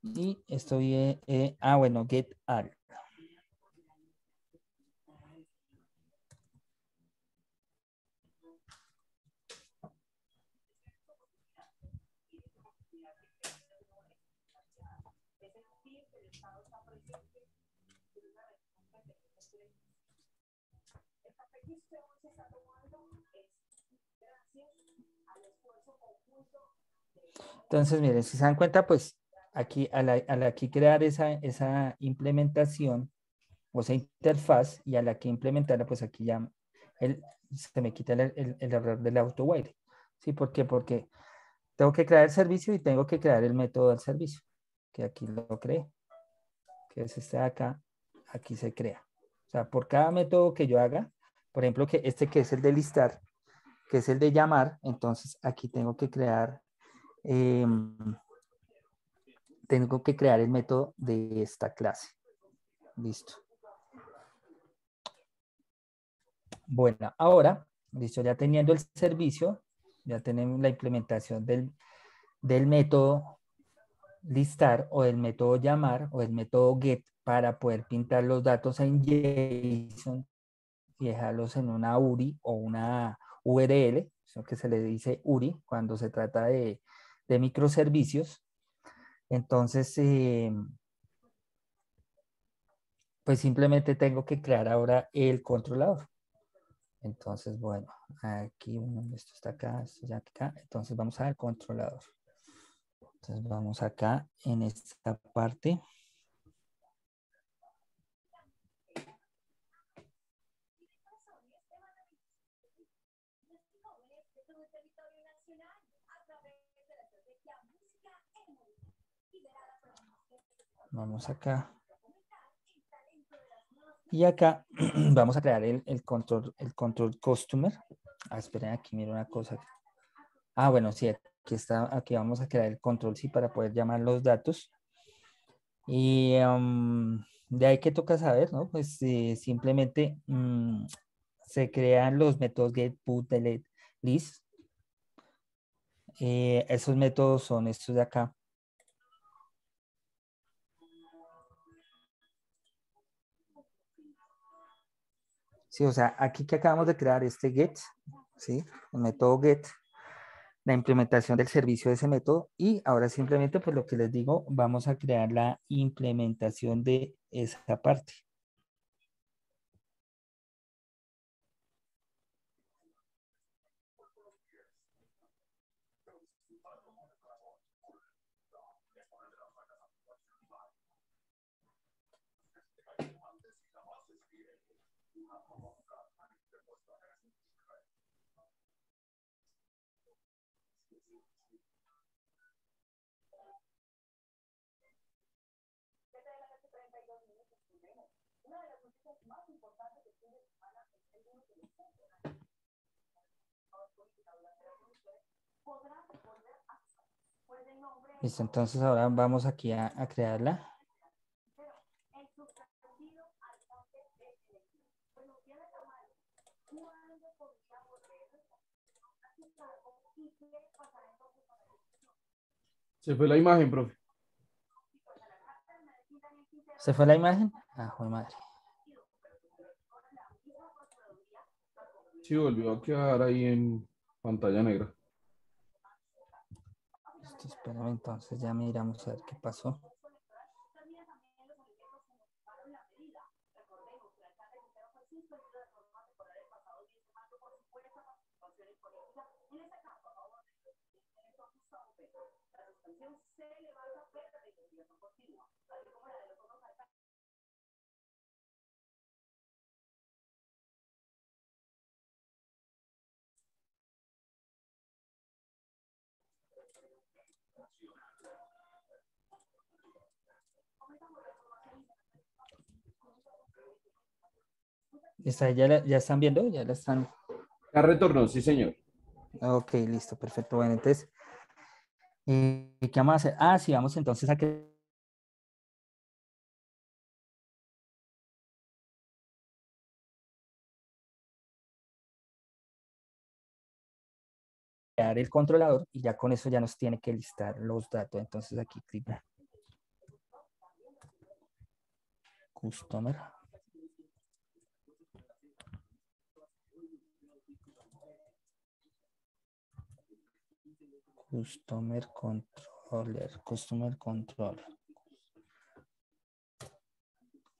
Speaker 2: Y estoy, bueno, get all. Entonces, miren, si se dan cuenta, pues aquí al aquí crear esa implementación o esa interfaz y a la que implementarla, pues aquí ya se me quita el error del auto while. ¿Sí? ¿Por qué? Porque tengo que crear el servicio y tengo que crear el método del servicio, que aquí lo creé, que es este de acá, aquí se crea. O sea, por cada método que yo haga, por ejemplo, que es el de listar, que es el de llamar, entonces aquí tengo que crear el método de esta clase. Listo. Bueno, ahora, listo, ya teniendo el servicio, Ya tenemos la implementación del método listar o del método llamar o del método get para poder pintar los datos en JSON y dejarlos en una URI o una URL, eso que se le dice URI cuando se trata de microservicios. Entonces, pues simplemente tengo que crear ahora el controlador. Entonces, bueno, aquí, esto está acá, esto ya acá. Entonces vamos al controlador. Entonces vamos acá en esta parte. Vamos acá. Y acá vamos a crear el control customer. Esperen, aquí miro una cosa. Bueno, sí, aquí está, aquí vamos a crear el control, sí, para poder llamar los datos. Y de ahí que toca saber, ¿no? Pues simplemente se crean los métodos get, put, delete, list. Esos métodos son estos de acá. Sí, o sea, aquí que acabamos de crear este get, ¿sí? El método get, la implementación del servicio de ese método y ahora simplemente, pues lo que les digo, vamos a crear la implementación de esa parte. Listo, entonces ahora vamos aquí a crearla.
Speaker 1: Se fue la imagen, profe.
Speaker 2: ¿Se fue la imagen? Joder, madre.
Speaker 1: Sí, volvió a quedar ahí en pantalla negra.
Speaker 2: Listo, espérame, entonces ya miramos a ver qué pasó. ¿Ya están viendo? ¿Ya la están?
Speaker 1: Ya retornó, sí, señor.
Speaker 2: Ok, listo, perfecto. Bueno, entonces, ¿qué vamos a hacer? Sí, vamos entonces a crear el controlador y ya con eso ya nos tiene que listar los datos. Entonces aquí clic customer. Customer controller.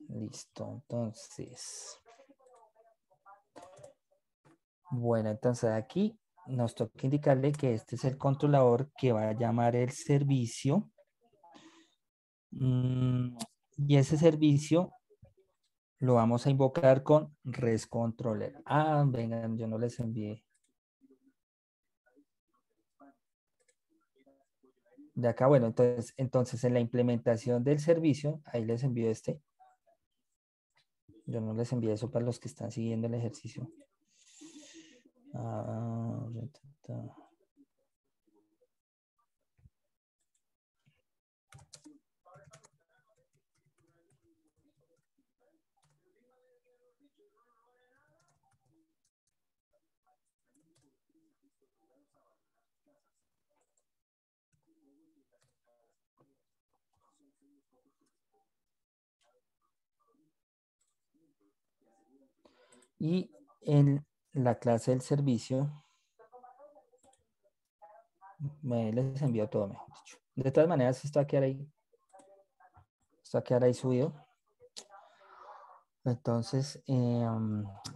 Speaker 2: Listo, entonces. Bueno, entonces aquí nos toca indicarle que este es el controlador que va a llamar el servicio. Y ese servicio lo vamos a invocar con REST controller. Vengan, yo no les envié. De acá, bueno, entonces en la implementación del servicio, ahí les envío este. Yo no les envié eso para los que están siguiendo el ejercicio. Y en la clase del servicio, les envío todo, mejor dicho. De todas maneras, esto va a quedar ahí. Esto va a quedar ahí subido. Entonces,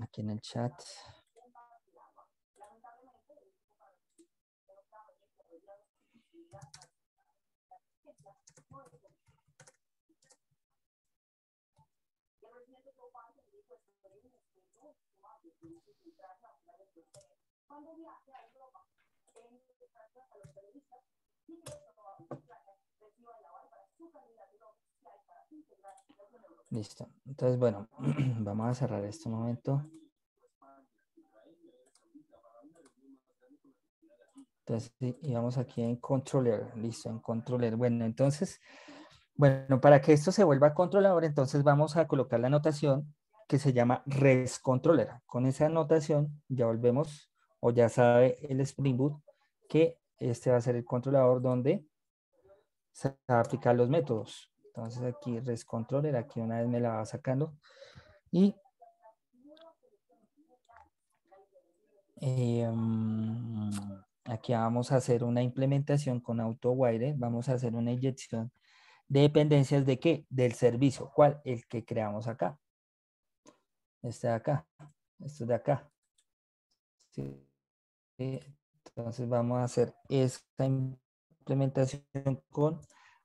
Speaker 2: aquí en el chat. Listo. Entonces, bueno, vamos a cerrar este momento. Entonces, y vamos aquí en controller. Listo, en controller. Bueno, entonces, bueno, para que esto se vuelva controlador, entonces vamos a colocar la anotación que se llama res controller. Con esa anotación ya volvemos, o ya sabe el Spring Boot que este va a ser el controlador donde se va a aplicar los métodos. Entonces aquí res controller, aquí una vez me la va sacando. Y aquí vamos a hacer una implementación con AutoWire. Vamos a hacer una inyección de dependencias de qué? Del servicio. ¿Cuál? El que creamos acá. Este de acá. Esto de acá. ¿Sí? Entonces vamos a hacer esta implementación con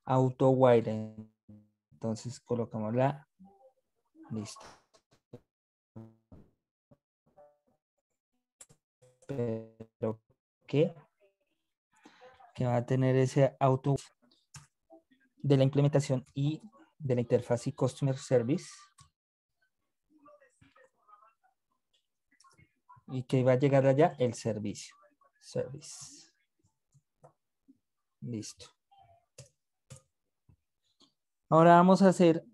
Speaker 2: AutoWire. Entonces colocamos la. Listo. Pero ¿qué? Que va a tener ese auto de la implementación y de la interfaz y Customer Service. Y que va a llegar allá el servicio. Service. Listo. Ahora vamos a hacer,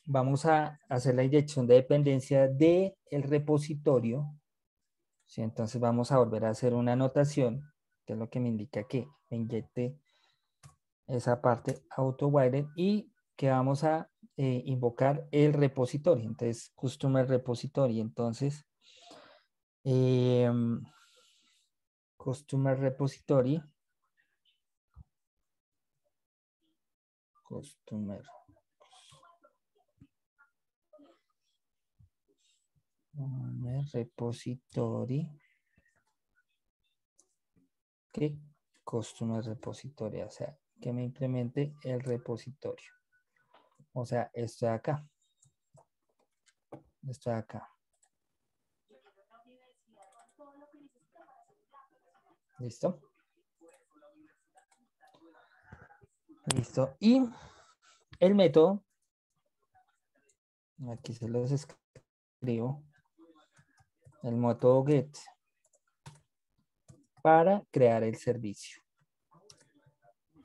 Speaker 2: vamos a hacer la inyección de dependencia del repositorio. ¿Sí? Entonces vamos a volver a hacer una anotación, que es lo que me indica que me inyecte esa parte AutoWire y que vamos a invocar el repositorio. Entonces, Customer Repository. Entonces, Customer Repository. Customer Repository. ¿Qué? Customer Repository. O sea, que me implemente el repositorio. O sea, esto de acá. Esto de acá. ¿Listo? Listo. Y el método, aquí se los escribo, el método get para crear el servicio.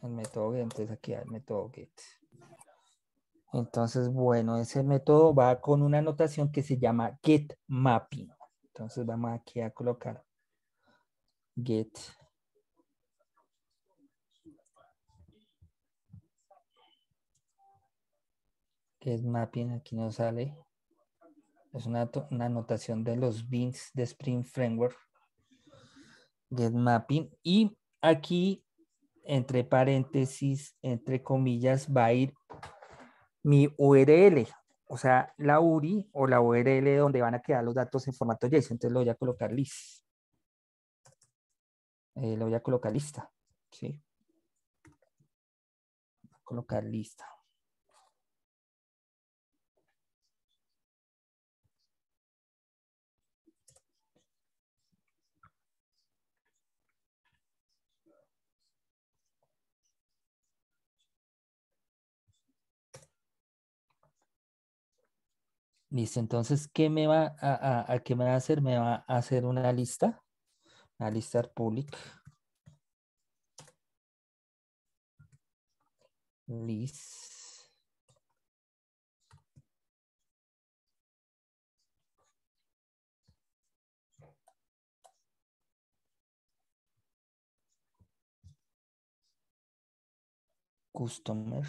Speaker 2: El método get, entonces aquí hay el método get. Entonces, bueno, ese método va con una anotación que se llama get mapping. Entonces vamos aquí a colocar get mapping, aquí nos sale. Es una anotación de los bins de Spring Framework. Get mapping. Y aquí, entre paréntesis, entre comillas, va a ir mi URL. O sea, la URI o la URL donde van a quedar los datos en formato JSON. Entonces lo voy a colocar list. Lo voy a colocar lista. ¿Sí? Voy a colocar lista. Listo, entonces, ¿qué me va qué me va a hacer? Me va a hacer una lista public. List. customer.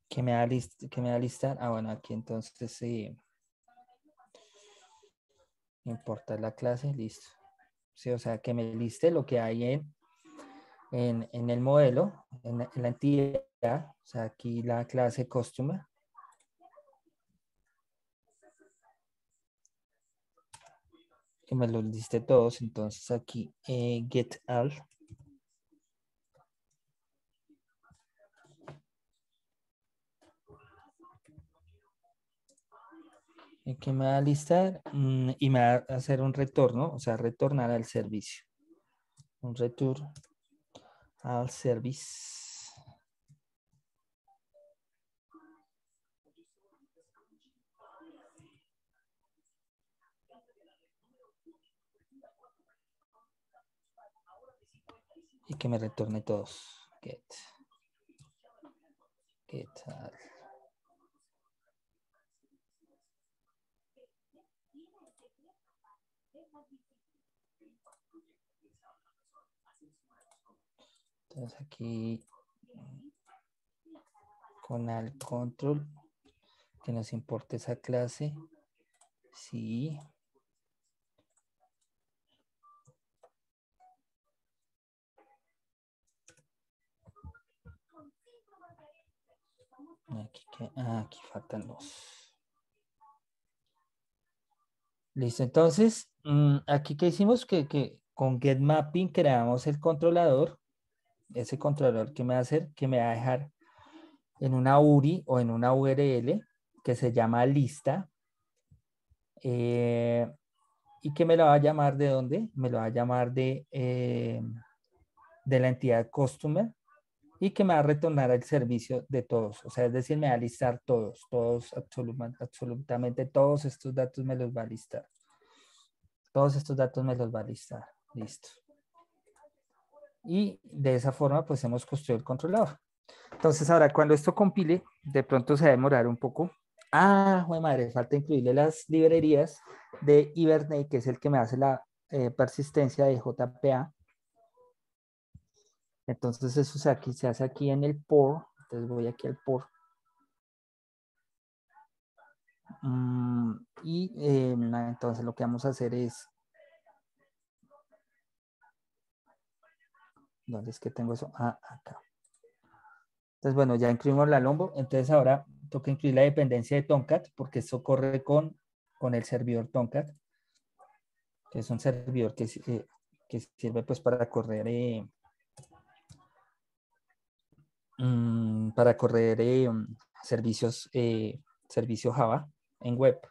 Speaker 2: ¿Qué me da listar? Ah, bueno, aquí entonces sí. Importar la clase, listo. Sí, o sea, que me liste lo que hay en el modelo, en la entidad. O sea, aquí la clase customer. Que me los liste todos. Entonces aquí get all. Y que me va a listar y me va a hacer un retorno, o sea, retornar al servicio. Un return al service. Y que me retorne todos. Get all. Entonces aquí con al control que nos importe esa clase. Sí. Aquí faltan los. Listo, entonces, aquí que hicimos que con getMapping creamos el controlador. Ese controlador que me va a hacer, que me va a dejar en una URI o en una URL que se llama lista. Y que me la va a llamar ¿de dónde? Me lo va a llamar de la entidad customer y que me va a retornar el servicio de todos. O sea, es decir, me va a listar todos, absolutamente todos estos datos me los va a listar. Todos estos datos me los va a listar. Listo. Y de esa forma, pues hemos construido el controlador. Entonces, ahora cuando esto compile, de pronto se va a demorar un poco. Ah, jue madre, falta incluirle las librerías de Hibernate, que es el que me hace la persistencia de JPA. Entonces, eso se hace aquí en el por. Entonces, voy aquí al por. Entonces, lo que vamos a hacer es. ¿Dónde es que tengo eso? Ah, acá. Entonces, bueno, ya incluimos la Lombo. Entonces, ahora toca incluir la dependencia de Tomcat, porque eso corre con el servidor Tomcat, que es un servidor que sirve pues para correr servicios servicio Java en web.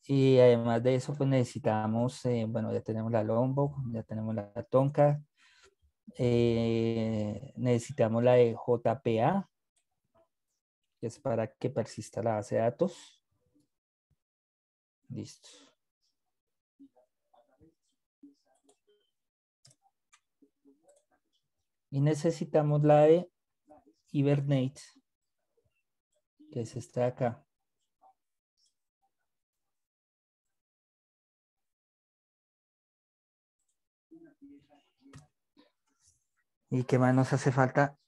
Speaker 2: Y además de eso, pues necesitamos, bueno, ya tenemos la Lombo, ya tenemos la Tomcat. Necesitamos la de JPA, que es para que persista la base de datos. Listo. Y necesitamos la de Hibernate, que es esta de acá. ¿Y qué más nos hace falta?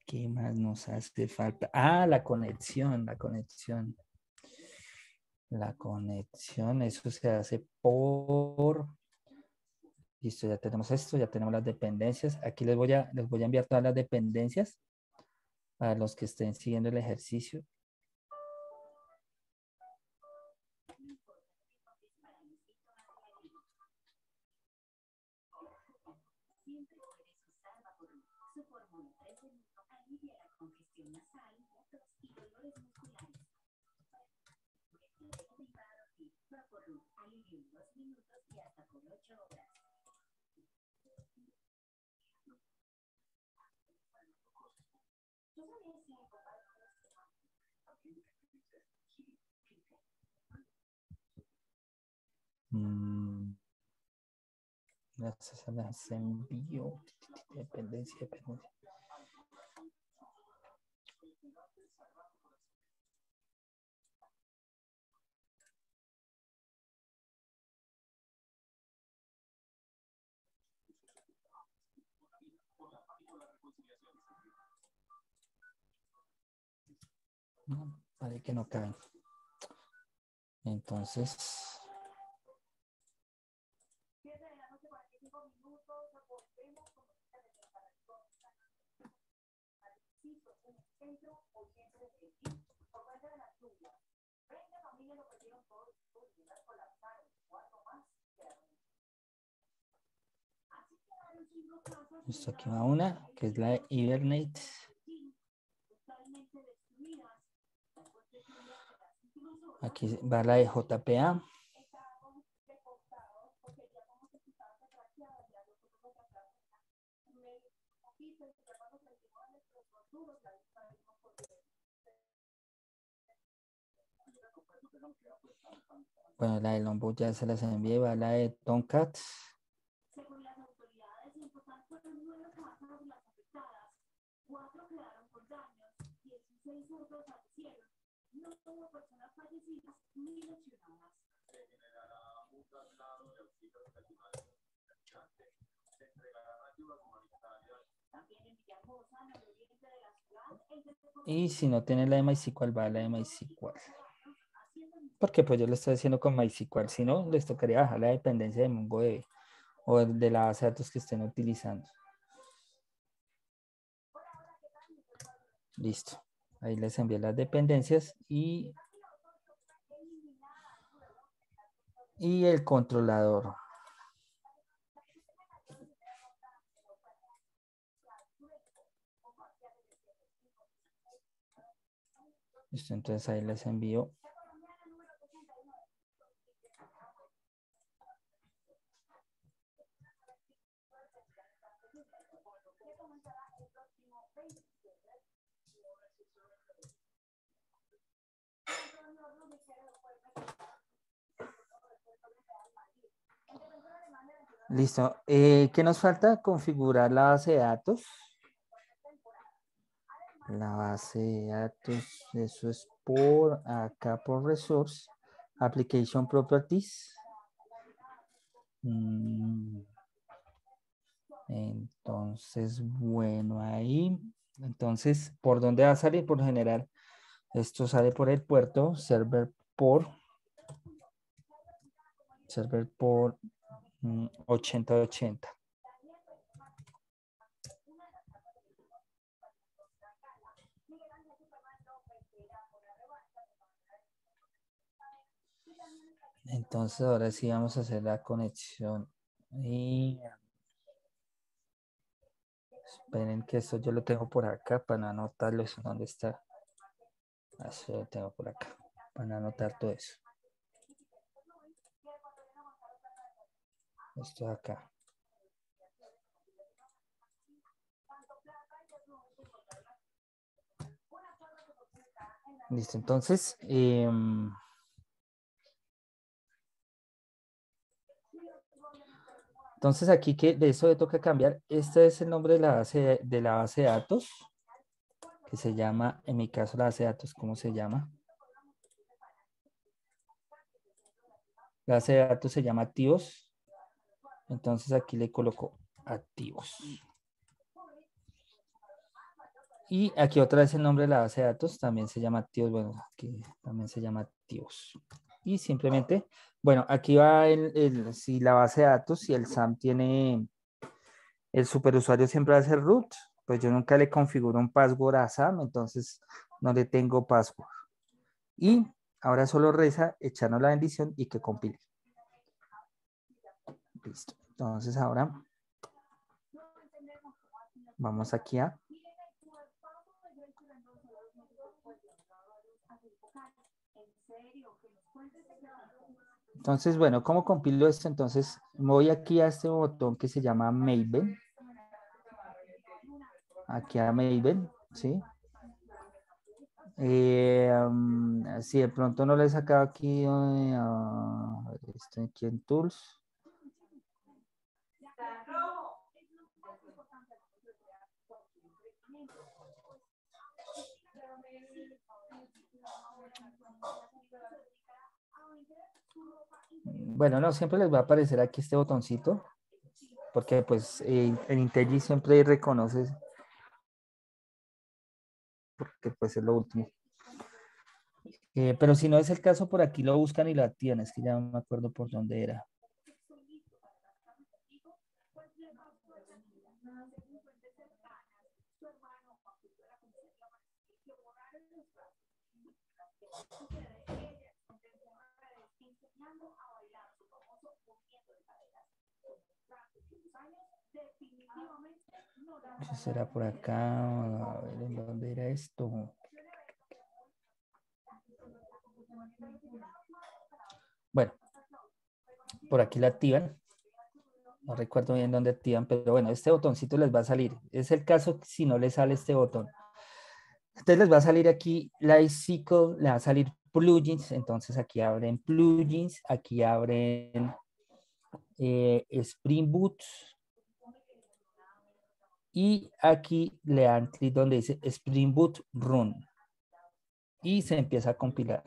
Speaker 2: ¿Qué más nos hace falta? Ah, la conexión. La conexión, eso se hace por... Listo, ya tenemos esto, ya tenemos las dependencias. Aquí les voy a enviar todas las dependencias a los que estén siguiendo el ejercicio. Gracias a las envío. Dependencia. No, parece que no caben. Entonces, listo, aquí va una, que es la de Hibernate. Aquí va la de JPA. Bueno, la de Lombok ya se las envié, va la de Tomcat. Y si no tiene la de MySQL, va la de MySQL. Porque pues yo lo estoy haciendo con MySQL. Si no, les tocaría bajar la dependencia de MongoDB o de la base de datos que estén utilizando. Listo. Ahí les envié las dependencias y el controlador. Listo, entonces ahí les envío. Listo. ¿Qué nos falta? Configurar la base de datos. La base de datos, eso es por acá por Resource, Application Properties. Entonces, bueno, ahí. Entonces, ¿por dónde va a salir? Por lo general, esto sale por el puerto, server por 8080. Entonces, ahora sí vamos a hacer la conexión. Y esperen que esto yo lo tengo por acá para no anotarlo. Eso, ¿dónde está? Eso lo tengo por acá para no anotar todo eso. Esto de acá. Listo, entonces aquí que de eso le toca cambiar. Este es el nombre de la base de datos, que se llama, en mi caso la base de datos, ¿cómo se llama? La base de datos se llama activos. Entonces aquí le coloco activos. Y aquí otra vez el nombre de la base de datos también se llama activos. Bueno, aquí también se llama activos. Y simplemente, bueno, aquí va si la base de datos, si el SAM tiene, el superusuario siempre va a ser root, pues yo nunca le configuro un password a SAM, entonces no le tengo password. Y ahora solo resta echarnos la bendición y que compile. Listo. Entonces ahora vamos aquí a... Entonces, bueno, ¿cómo compilo esto? Entonces, voy aquí a este botón que se llama Maven. Aquí a Maven, ¿sí? Si de pronto no le he sacado aquí, estoy aquí en Tools. Bueno, no, siempre les va a aparecer aquí este botoncito, porque pues en IntelliJ siempre reconoce, porque pues es lo último. Pero si no es el caso, por aquí lo buscan y lo activan. Es que ya no me acuerdo por dónde era. Eso será por acá. A ver, ¿en dónde era esto? Bueno, por aquí la activan. No recuerdo bien dónde activan, pero bueno, este botoncito les va a salir. Es el caso si no les sale este botón. Entonces les va a salir aquí Lightcycle, le va a salir plugins. Entonces aquí abren plugins, aquí abren Spring Boot. Y aquí le dan clic donde dice Spring Boot Run. Y se empieza a compilar.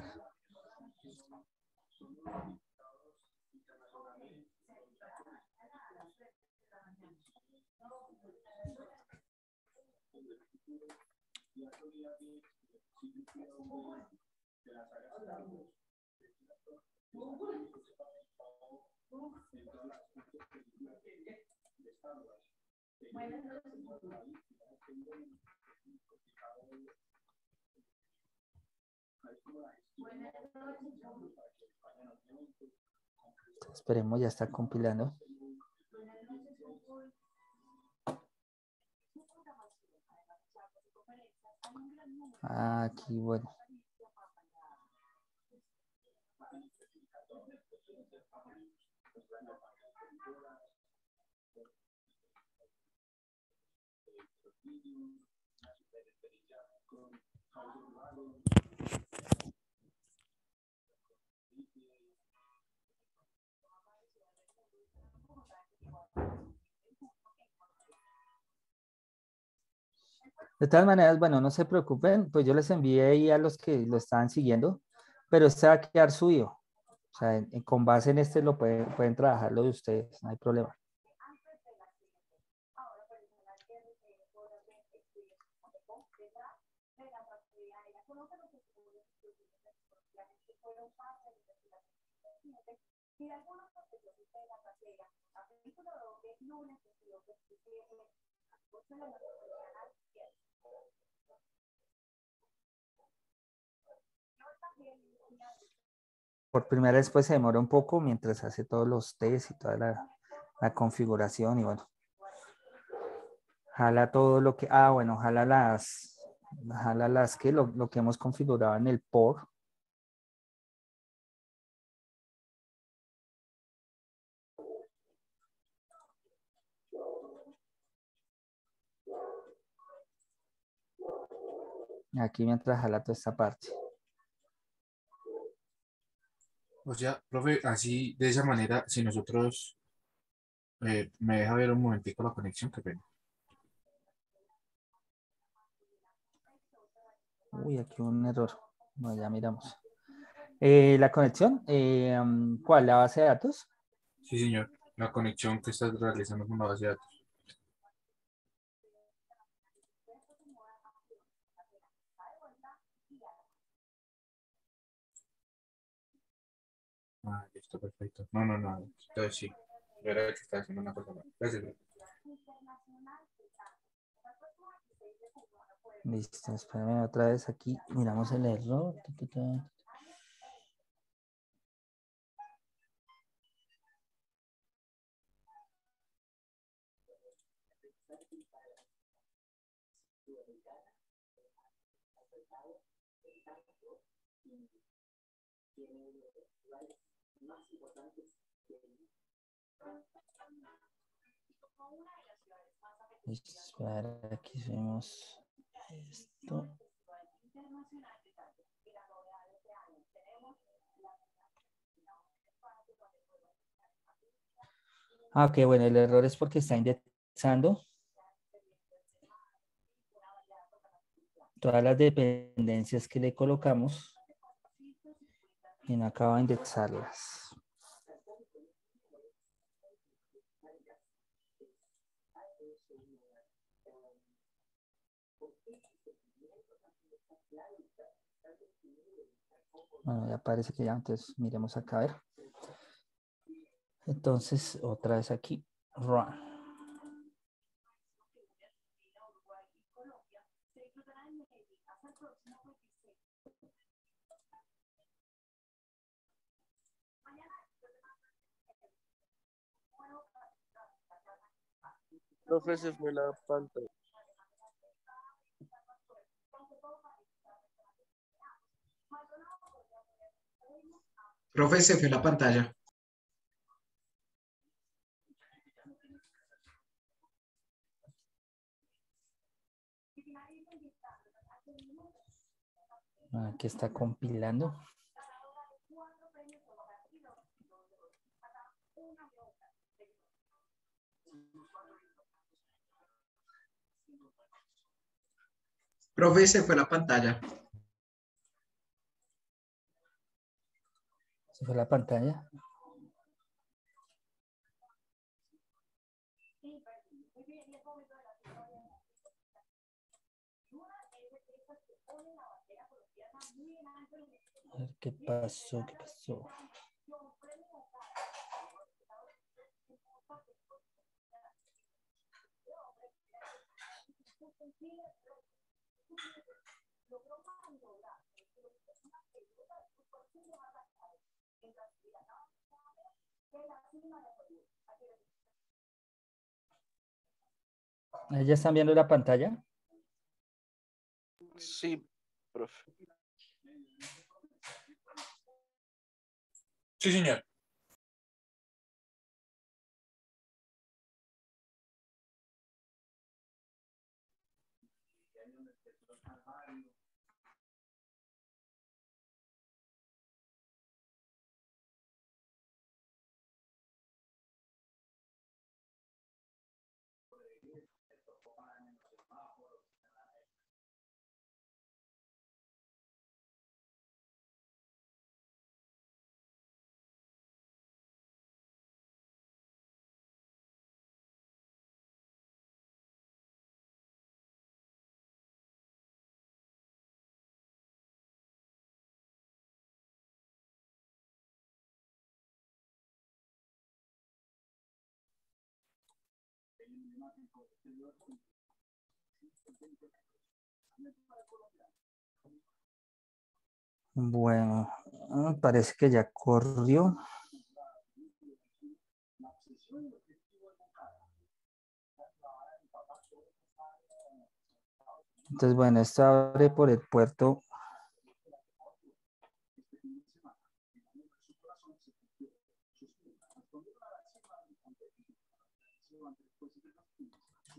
Speaker 2: Esperemos, ya está compilando. Aquí, bueno. De todas maneras, bueno, no se preocupen, pues yo les envié ahí a los que lo estaban siguiendo, pero este va a quedar suyo. O sea, con base en este lo pueden trabajar lo de ustedes, no hay problema. Por primera vez pues se demora un poco mientras hace todos los tests y toda la configuración y bueno. Jala todo lo que, bueno, jala las que lo que hemos configurado en el por. Aquí mientras jala toda esta parte.
Speaker 1: O sea, profe, así, de esa manera, si nosotros, me deja ver un momentico la conexión, qué pena.
Speaker 2: Uy, aquí un error. Bueno, ya miramos. La conexión, ¿cuál? ¿La base de datos?
Speaker 1: Sí, señor, la conexión que estás realizando con la base de datos. Listo, perfecto. No, no, no. Entonces sí. Yo era el que estaba haciendo una cosa mal. Gracias.
Speaker 2: Listo, espérame otra vez aquí. Miramos el error. Listo, espera, aquí vemos esto. Ok, bueno, el error es porque está indexando todas las dependencias que le colocamos y no acaba de indexarlas. Bueno, ya parece que ya, entonces miremos acá a ver. Entonces, otra vez aquí, run.
Speaker 6: Profe, se fue la pantalla.
Speaker 1: Profe, se fue la pantalla.
Speaker 2: Aquí está compilando.
Speaker 1: Profe, se fue la pantalla.
Speaker 2: Se fue la pantalla. A ver qué pasó, qué pasó. ¿Ya están viendo la pantalla?
Speaker 6: Sí, profe.
Speaker 1: Sí, señor.
Speaker 2: Bueno, parece que ya corrió. Entonces, bueno, esto abre por el puerto.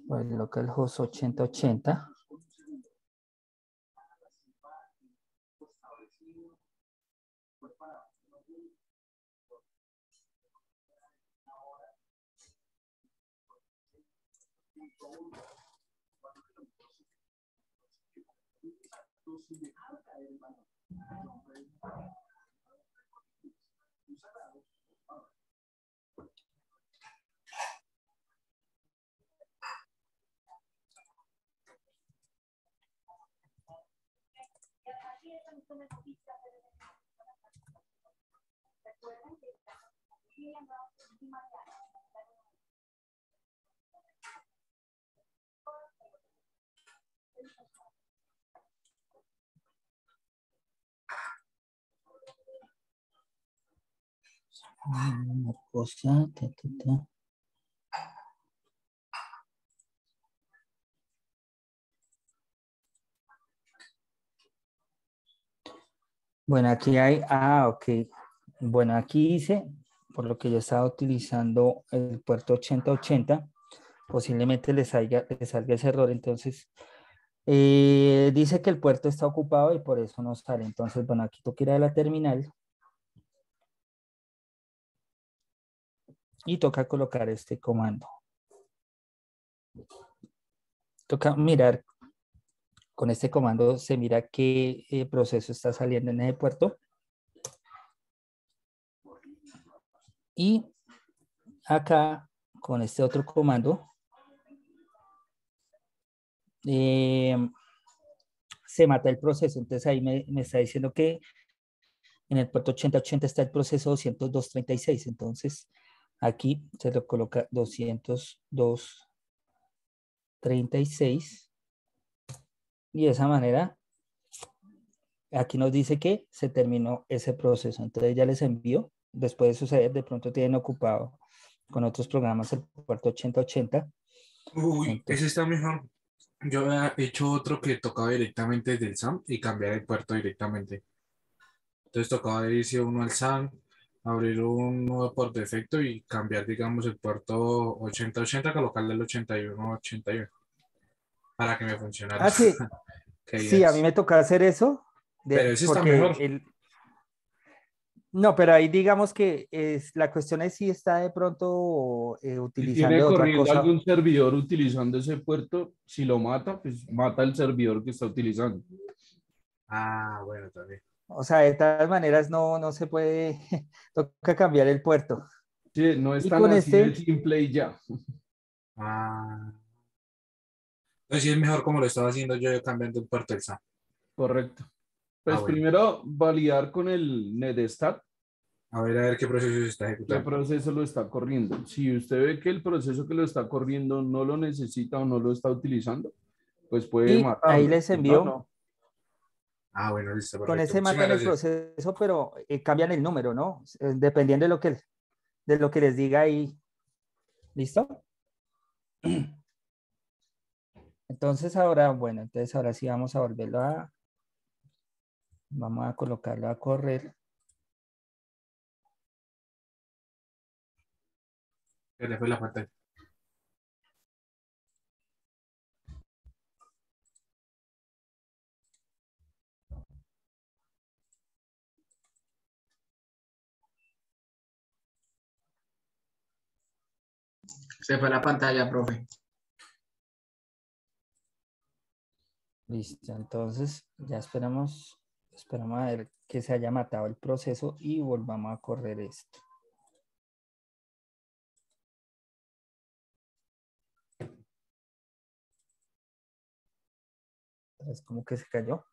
Speaker 2: Por el localhost 8080. Una cosa, ta, ta, ta. Bueno, aquí hay, ok. Bueno, aquí dice, por lo que yo estaba utilizando el puerto 8080, posiblemente le salga ese error. Entonces, dice que el puerto está ocupado y por eso no sale. Entonces, bueno, aquí toca ir a la terminal y toca colocar este comando. Toca mirar, con este comando se mira qué proceso está saliendo en ese puerto. Y acá, con este otro comando, eh, se mata el proceso. Entonces ahí me está diciendo que en el puerto 8080 está el proceso 20236. Entonces aquí se lo coloca 20236 y de esa manera aquí nos dice que se terminó ese proceso. Entonces ya les envío. Después de suceder, de pronto tienen ocupado con otros programas el puerto 8080.
Speaker 1: Uy, ese
Speaker 2: Entonces,
Speaker 1: está mejor. Yo había hecho otro que tocaba directamente desde el SAM y cambiar el puerto directamente. Entonces tocaba irse uno al SAM, abrir un nuevo por defecto y cambiar, digamos, el puerto 8080, colocarle el 8181 para que me funcionara.
Speaker 2: sí,
Speaker 1: Qué
Speaker 2: sí, a mí
Speaker 1: ideas.
Speaker 2: me toca hacer eso,
Speaker 1: Pero ese está
Speaker 2: porque
Speaker 1: mejor.
Speaker 2: no, pero ahí digamos que la cuestión es si está de pronto
Speaker 7: Si tiene
Speaker 2: utilizando otra
Speaker 7: corriendo
Speaker 2: cosa.
Speaker 7: algún servidor utilizando ese puerto, si lo mata, pues mata el servidor que está utilizando.
Speaker 1: Ah, bueno, también.
Speaker 2: O sea, de todas maneras no se puede, toca cambiar el puerto.
Speaker 7: Sí, no es
Speaker 2: Y
Speaker 7: tan
Speaker 2: con
Speaker 7: así de
Speaker 2: este,
Speaker 7: simple y ya.
Speaker 1: Ah, entonces sí es mejor como lo estaba haciendo yo cambiando el puerto del SAM.
Speaker 7: Correcto.
Speaker 1: Ah,
Speaker 7: Pues
Speaker 1: bueno.
Speaker 7: primero validar con el Netstat
Speaker 1: A ver qué proceso se está
Speaker 7: qué
Speaker 1: ejecutando.
Speaker 7: proceso lo está corriendo. Si usted ve que el proceso que lo está corriendo no lo necesita o no lo está utilizando, pues puede
Speaker 2: y ahí
Speaker 7: matarlo.
Speaker 2: les
Speaker 7: Si no,
Speaker 2: envío,
Speaker 7: no.
Speaker 1: Ah, bueno, listo,
Speaker 2: con
Speaker 1: perfecto.
Speaker 2: ese
Speaker 1: Muchísimas
Speaker 2: matan el
Speaker 1: gracias.
Speaker 2: proceso, pero cambian el número, ¿no? Dependiendo de lo que les diga ahí. ¿Listo? Entonces ahora, bueno, entonces ahora sí vamos a colocarlo a correr.
Speaker 1: Se le fue la pantalla.
Speaker 3: Se fue la pantalla, profe.
Speaker 2: Listo, entonces ya esperamos a ver que se haya matado el proceso y volvamos a correr esto. Es como que se cayó.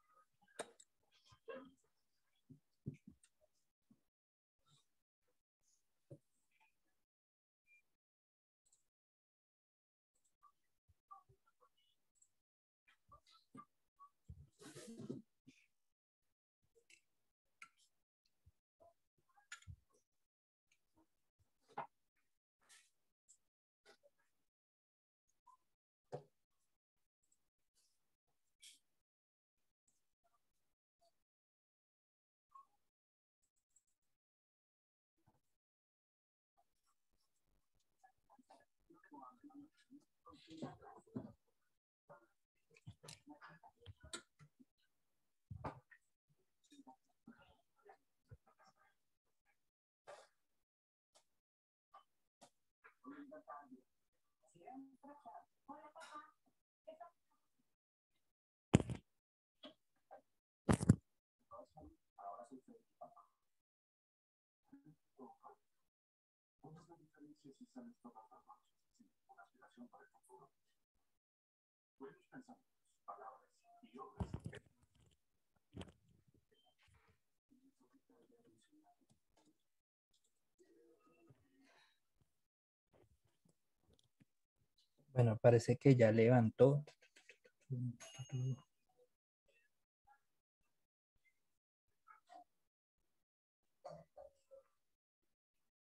Speaker 2: Bueno, parece que ya levantó.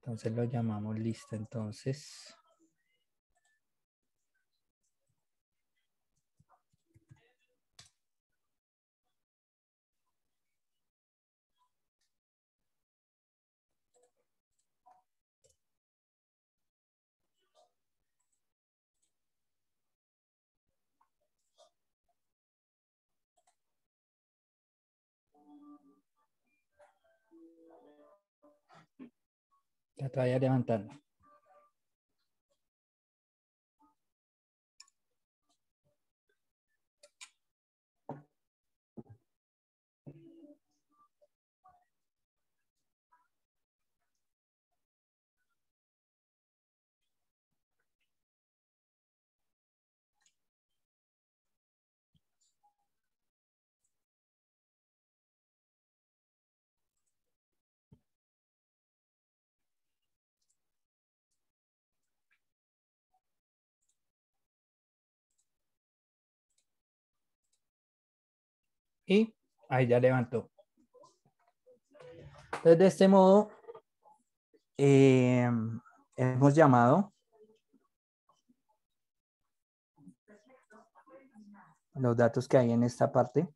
Speaker 2: Entonces lo llamamos listo. Entonces, ya todavía levantando. y ahí ya levantó. Entonces, de este modo, hemos llamado los datos que hay en esta parte.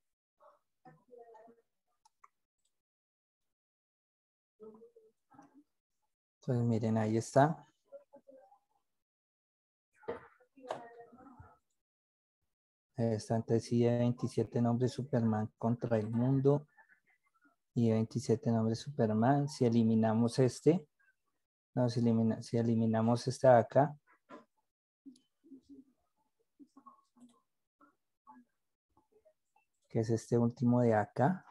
Speaker 2: Entonces, miren, ahí está. Está entonces I-27 nombres Superman contra el mundo. I-27 nombres Superman. Si eliminamos este, no, si eliminamos esta de acá, que es este último de acá.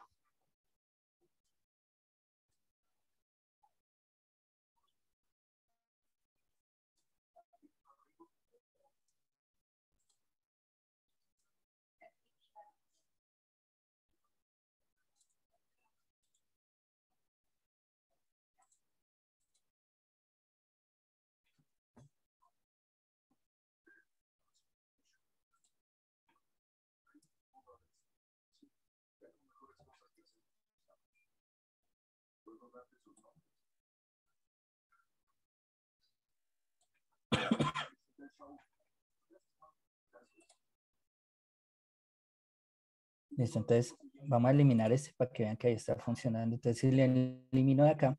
Speaker 2: Listo, entonces vamos a eliminar este para que vean que ahí está funcionando. Entonces, si le elimino de acá.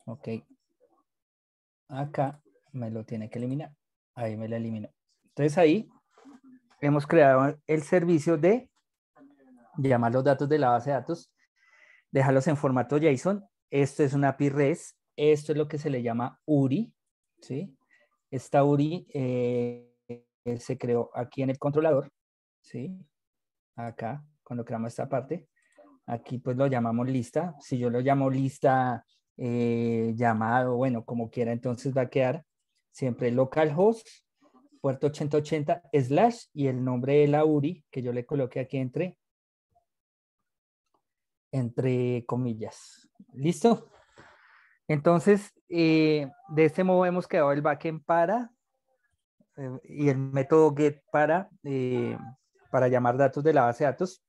Speaker 2: Ok. Acá me lo tiene que eliminar. Ahí me lo elimino. Entonces ahí hemos creado el servicio de llamar los datos de la base de datos, dejarlos en formato JSON. Esto es una API REST. Esto es lo que se le llama URI. ¿Sí? Esta URI se creó aquí en el controlador. ¿Sí? Acá, cuando creamos esta parte. Aquí pues lo llamamos lista. Si yo lo llamo lista llamado, bueno, como quiera, entonces va a quedar siempre localhost, puerto 8080, / y el nombre de la URI, que yo le coloqué aquí entre comillas. ¿Listo? Entonces, de este modo hemos creado el backend y el método get para llamar datos de la base de datos,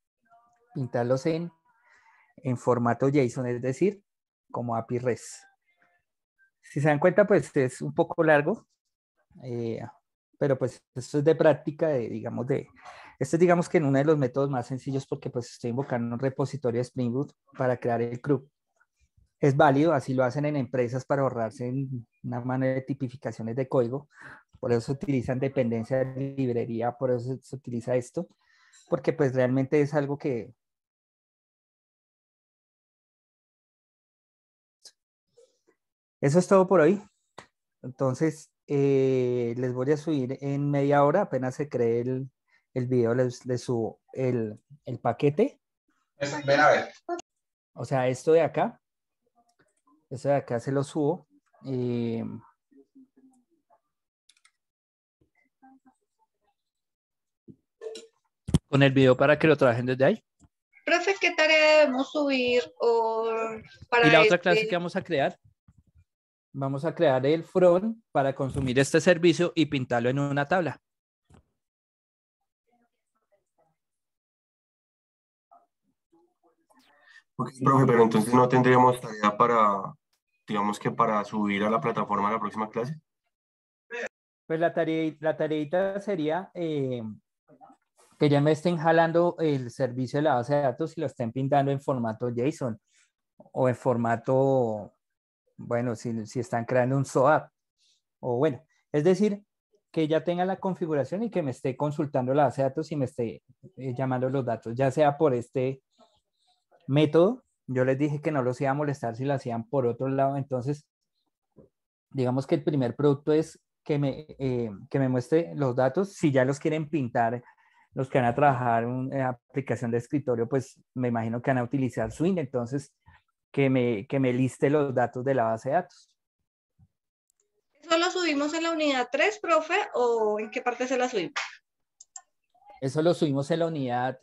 Speaker 2: pintarlos en formato JSON, es decir, como API REST. Si se dan cuenta, pues es un poco largo, pero pues esto es de práctica, esto es digamos que en uno de los métodos más sencillos porque pues estoy invocando un repositorio de Spring Boot para crear el CRUD. Es válido, así lo hacen en empresas para ahorrarse en una mano de tipificaciones de código, por eso se utilizan dependencias de librería, por eso se utiliza esto, porque pues realmente es algo que... Eso es todo por hoy. Entonces, les voy a subir en media hora, apenas se cree el video, les subo el paquete.
Speaker 3: Ven a ver.
Speaker 2: O sea, esto de acá se lo subo. Con el video para que lo trabajen desde ahí.
Speaker 4: Profe, ¿qué tarea debemos subir para
Speaker 2: Y la otra clase que vamos a crear el front para consumir este servicio y pintarlo en una tabla.
Speaker 8: Ok, profe, pero entonces no tendríamos tarea para, digamos que para subir a la plataforma la próxima clase.
Speaker 2: Pues la tareita sería que ya me estén jalando el servicio de la base de datos y lo estén pintando en formato JSON o en formato, bueno, si están creando un SOAP o bueno, es decir, que ya tenga la configuración y que me esté consultando la base de datos y me esté llamando los datos, ya sea por este método. Yo les dije que no los iba a molestar si lo hacían por otro lado, entonces digamos que el primer producto es que me muestre los datos. Si ya los quieren pintar, los que van a trabajar en aplicación de escritorio, pues me imagino que van a utilizar Swing, entonces que me liste los datos de la base de datos.
Speaker 4: ¿Eso lo subimos en la unidad 3, profe, o en qué parte se la subimos?
Speaker 2: Eso lo subimos en la unidad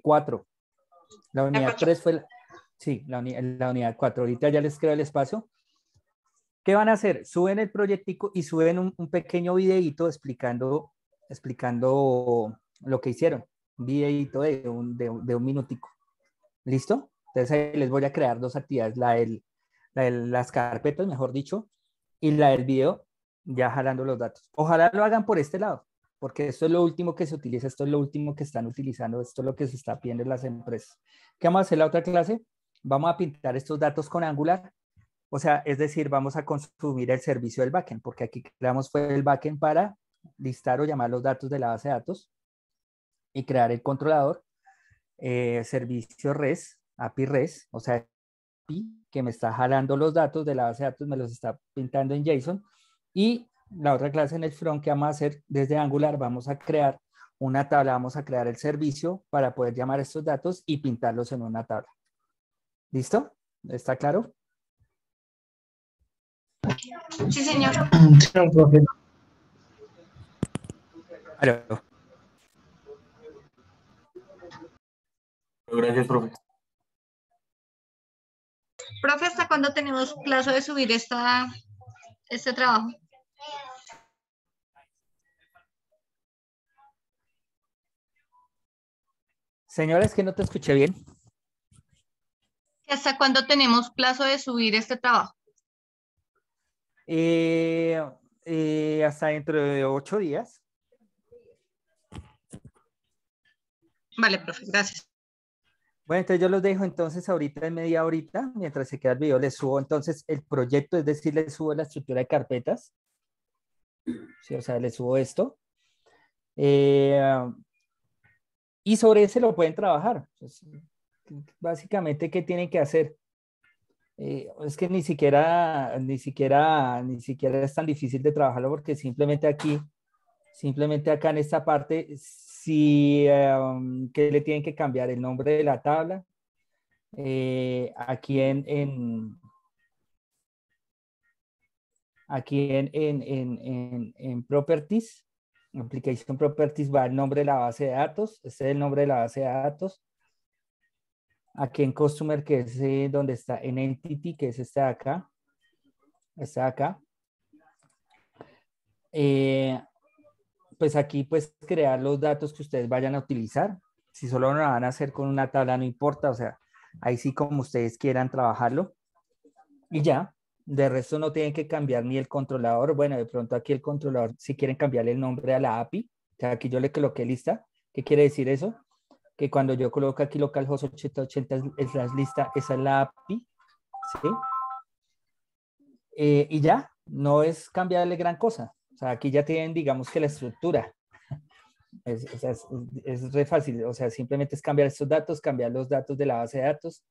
Speaker 2: 4. La unidad 3 fue, sí, la unidad 4. Ahorita ya les creo el espacio. ¿Qué van a hacer? Suben el proyectico y suben un pequeño videíto explicando lo que hicieron. videito de un minutico. ¿Listo? Entonces ahí les voy a crear dos actividades, la de las carpetas, mejor dicho, y la del video, ya jalando los datos. Ojalá lo hagan por este lado, porque esto es lo último que se utiliza, esto es lo último que están utilizando, esto es lo que se está pidiendo en las empresas. ¿Qué vamos a hacer la otra clase? Vamos a pintar estos datos con Angular, o sea, es decir, vamos a consumir el servicio del backend, porque aquí creamos fue el backend para listar o llamar los datos de la base de datos y crear el controlador, servicio REST, API REST, o sea, API que me está jalando los datos de la base de datos, me los está pintando en JSON, y la otra clase en el front que vamos a hacer desde Angular, vamos a crear una tabla, vamos a crear el servicio para poder llamar estos datos y pintarlos en una tabla. ¿Listo? ¿Está claro?
Speaker 4: Sí, señor.
Speaker 3: Sí, profe.
Speaker 2: Claro.
Speaker 8: Gracias, profe.
Speaker 4: Profe, ¿hasta cuándo tenemos plazo de subir este trabajo?
Speaker 2: Señora, es que no te escuché bien.
Speaker 4: ¿Hasta cuándo tenemos plazo de subir este trabajo?
Speaker 2: Hasta dentro de 8 días.
Speaker 4: Vale, profe, gracias.
Speaker 2: Bueno, entonces yo los dejo entonces ahorita en media horita, mientras se queda el video, les subo entonces el proyecto, es decir, les subo la estructura de carpetas. Sí, o sea, les subo esto. Y sobre ese lo pueden trabajar. Pues, básicamente, ¿qué tienen que hacer? Es que ni siquiera es tan difícil de trabajarlo porque simplemente acá en esta parte, si que le tienen que cambiar el nombre de la tabla, aquí en Properties, Application Properties va el nombre de la base de datos, este es el nombre de la base de datos. Aquí en Customer, que es donde está en Entity, que es este de acá. Este de acá. Pues aquí pues crear los datos que ustedes vayan a utilizar. Si solo lo van a hacer con una tabla, no importa. O sea, ahí sí como ustedes quieran trabajarlo. Y ya, de resto no tienen que cambiar ni el controlador. Bueno, de pronto aquí el controlador, si quieren cambiarle el nombre a la API. O sea, aquí yo le coloqué lista. ¿Qué quiere decir eso? Que cuando yo coloco aquí localhost 8080 es la lista, esa es la API, ¿sí? Y ya, no es cambiarle gran cosa. O sea, aquí ya tienen, digamos que la estructura. Es re fácil. O sea, simplemente es cambiar estos datos, cambiar los datos de la base de datos,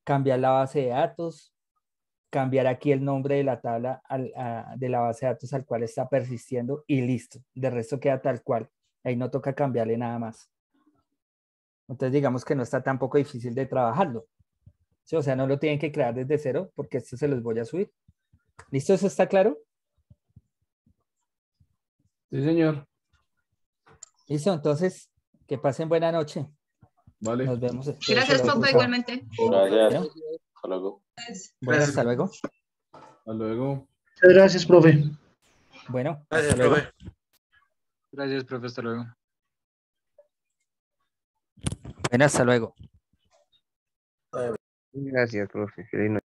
Speaker 2: cambiar la base de datos, cambiar aquí el nombre de la tabla de la base de datos al cual está persistiendo y listo. De resto queda tal cual. Ahí no toca cambiarle nada más. Entonces digamos que no está tampoco difícil de trabajarlo. ¿Sí? O sea, no lo tienen que crear desde cero porque esto se los voy a subir. ¿Listo? ¿Eso está claro?
Speaker 7: Sí, señor.
Speaker 2: Listo, entonces que pasen buena noche.
Speaker 7: Vale.
Speaker 2: Nos vemos.
Speaker 4: Gracias, profe, igualmente.
Speaker 6: Gracias. Hasta luego.
Speaker 2: Bueno, hasta luego.
Speaker 7: Hasta luego.
Speaker 3: Muchas gracias, profe.
Speaker 2: Bueno,
Speaker 9: Gracias,
Speaker 2: hasta luego.
Speaker 9: profe.
Speaker 10: Gracias, profe. Hasta luego.
Speaker 2: Bueno, hasta luego.
Speaker 11: Gracias, profe. Feliz noche.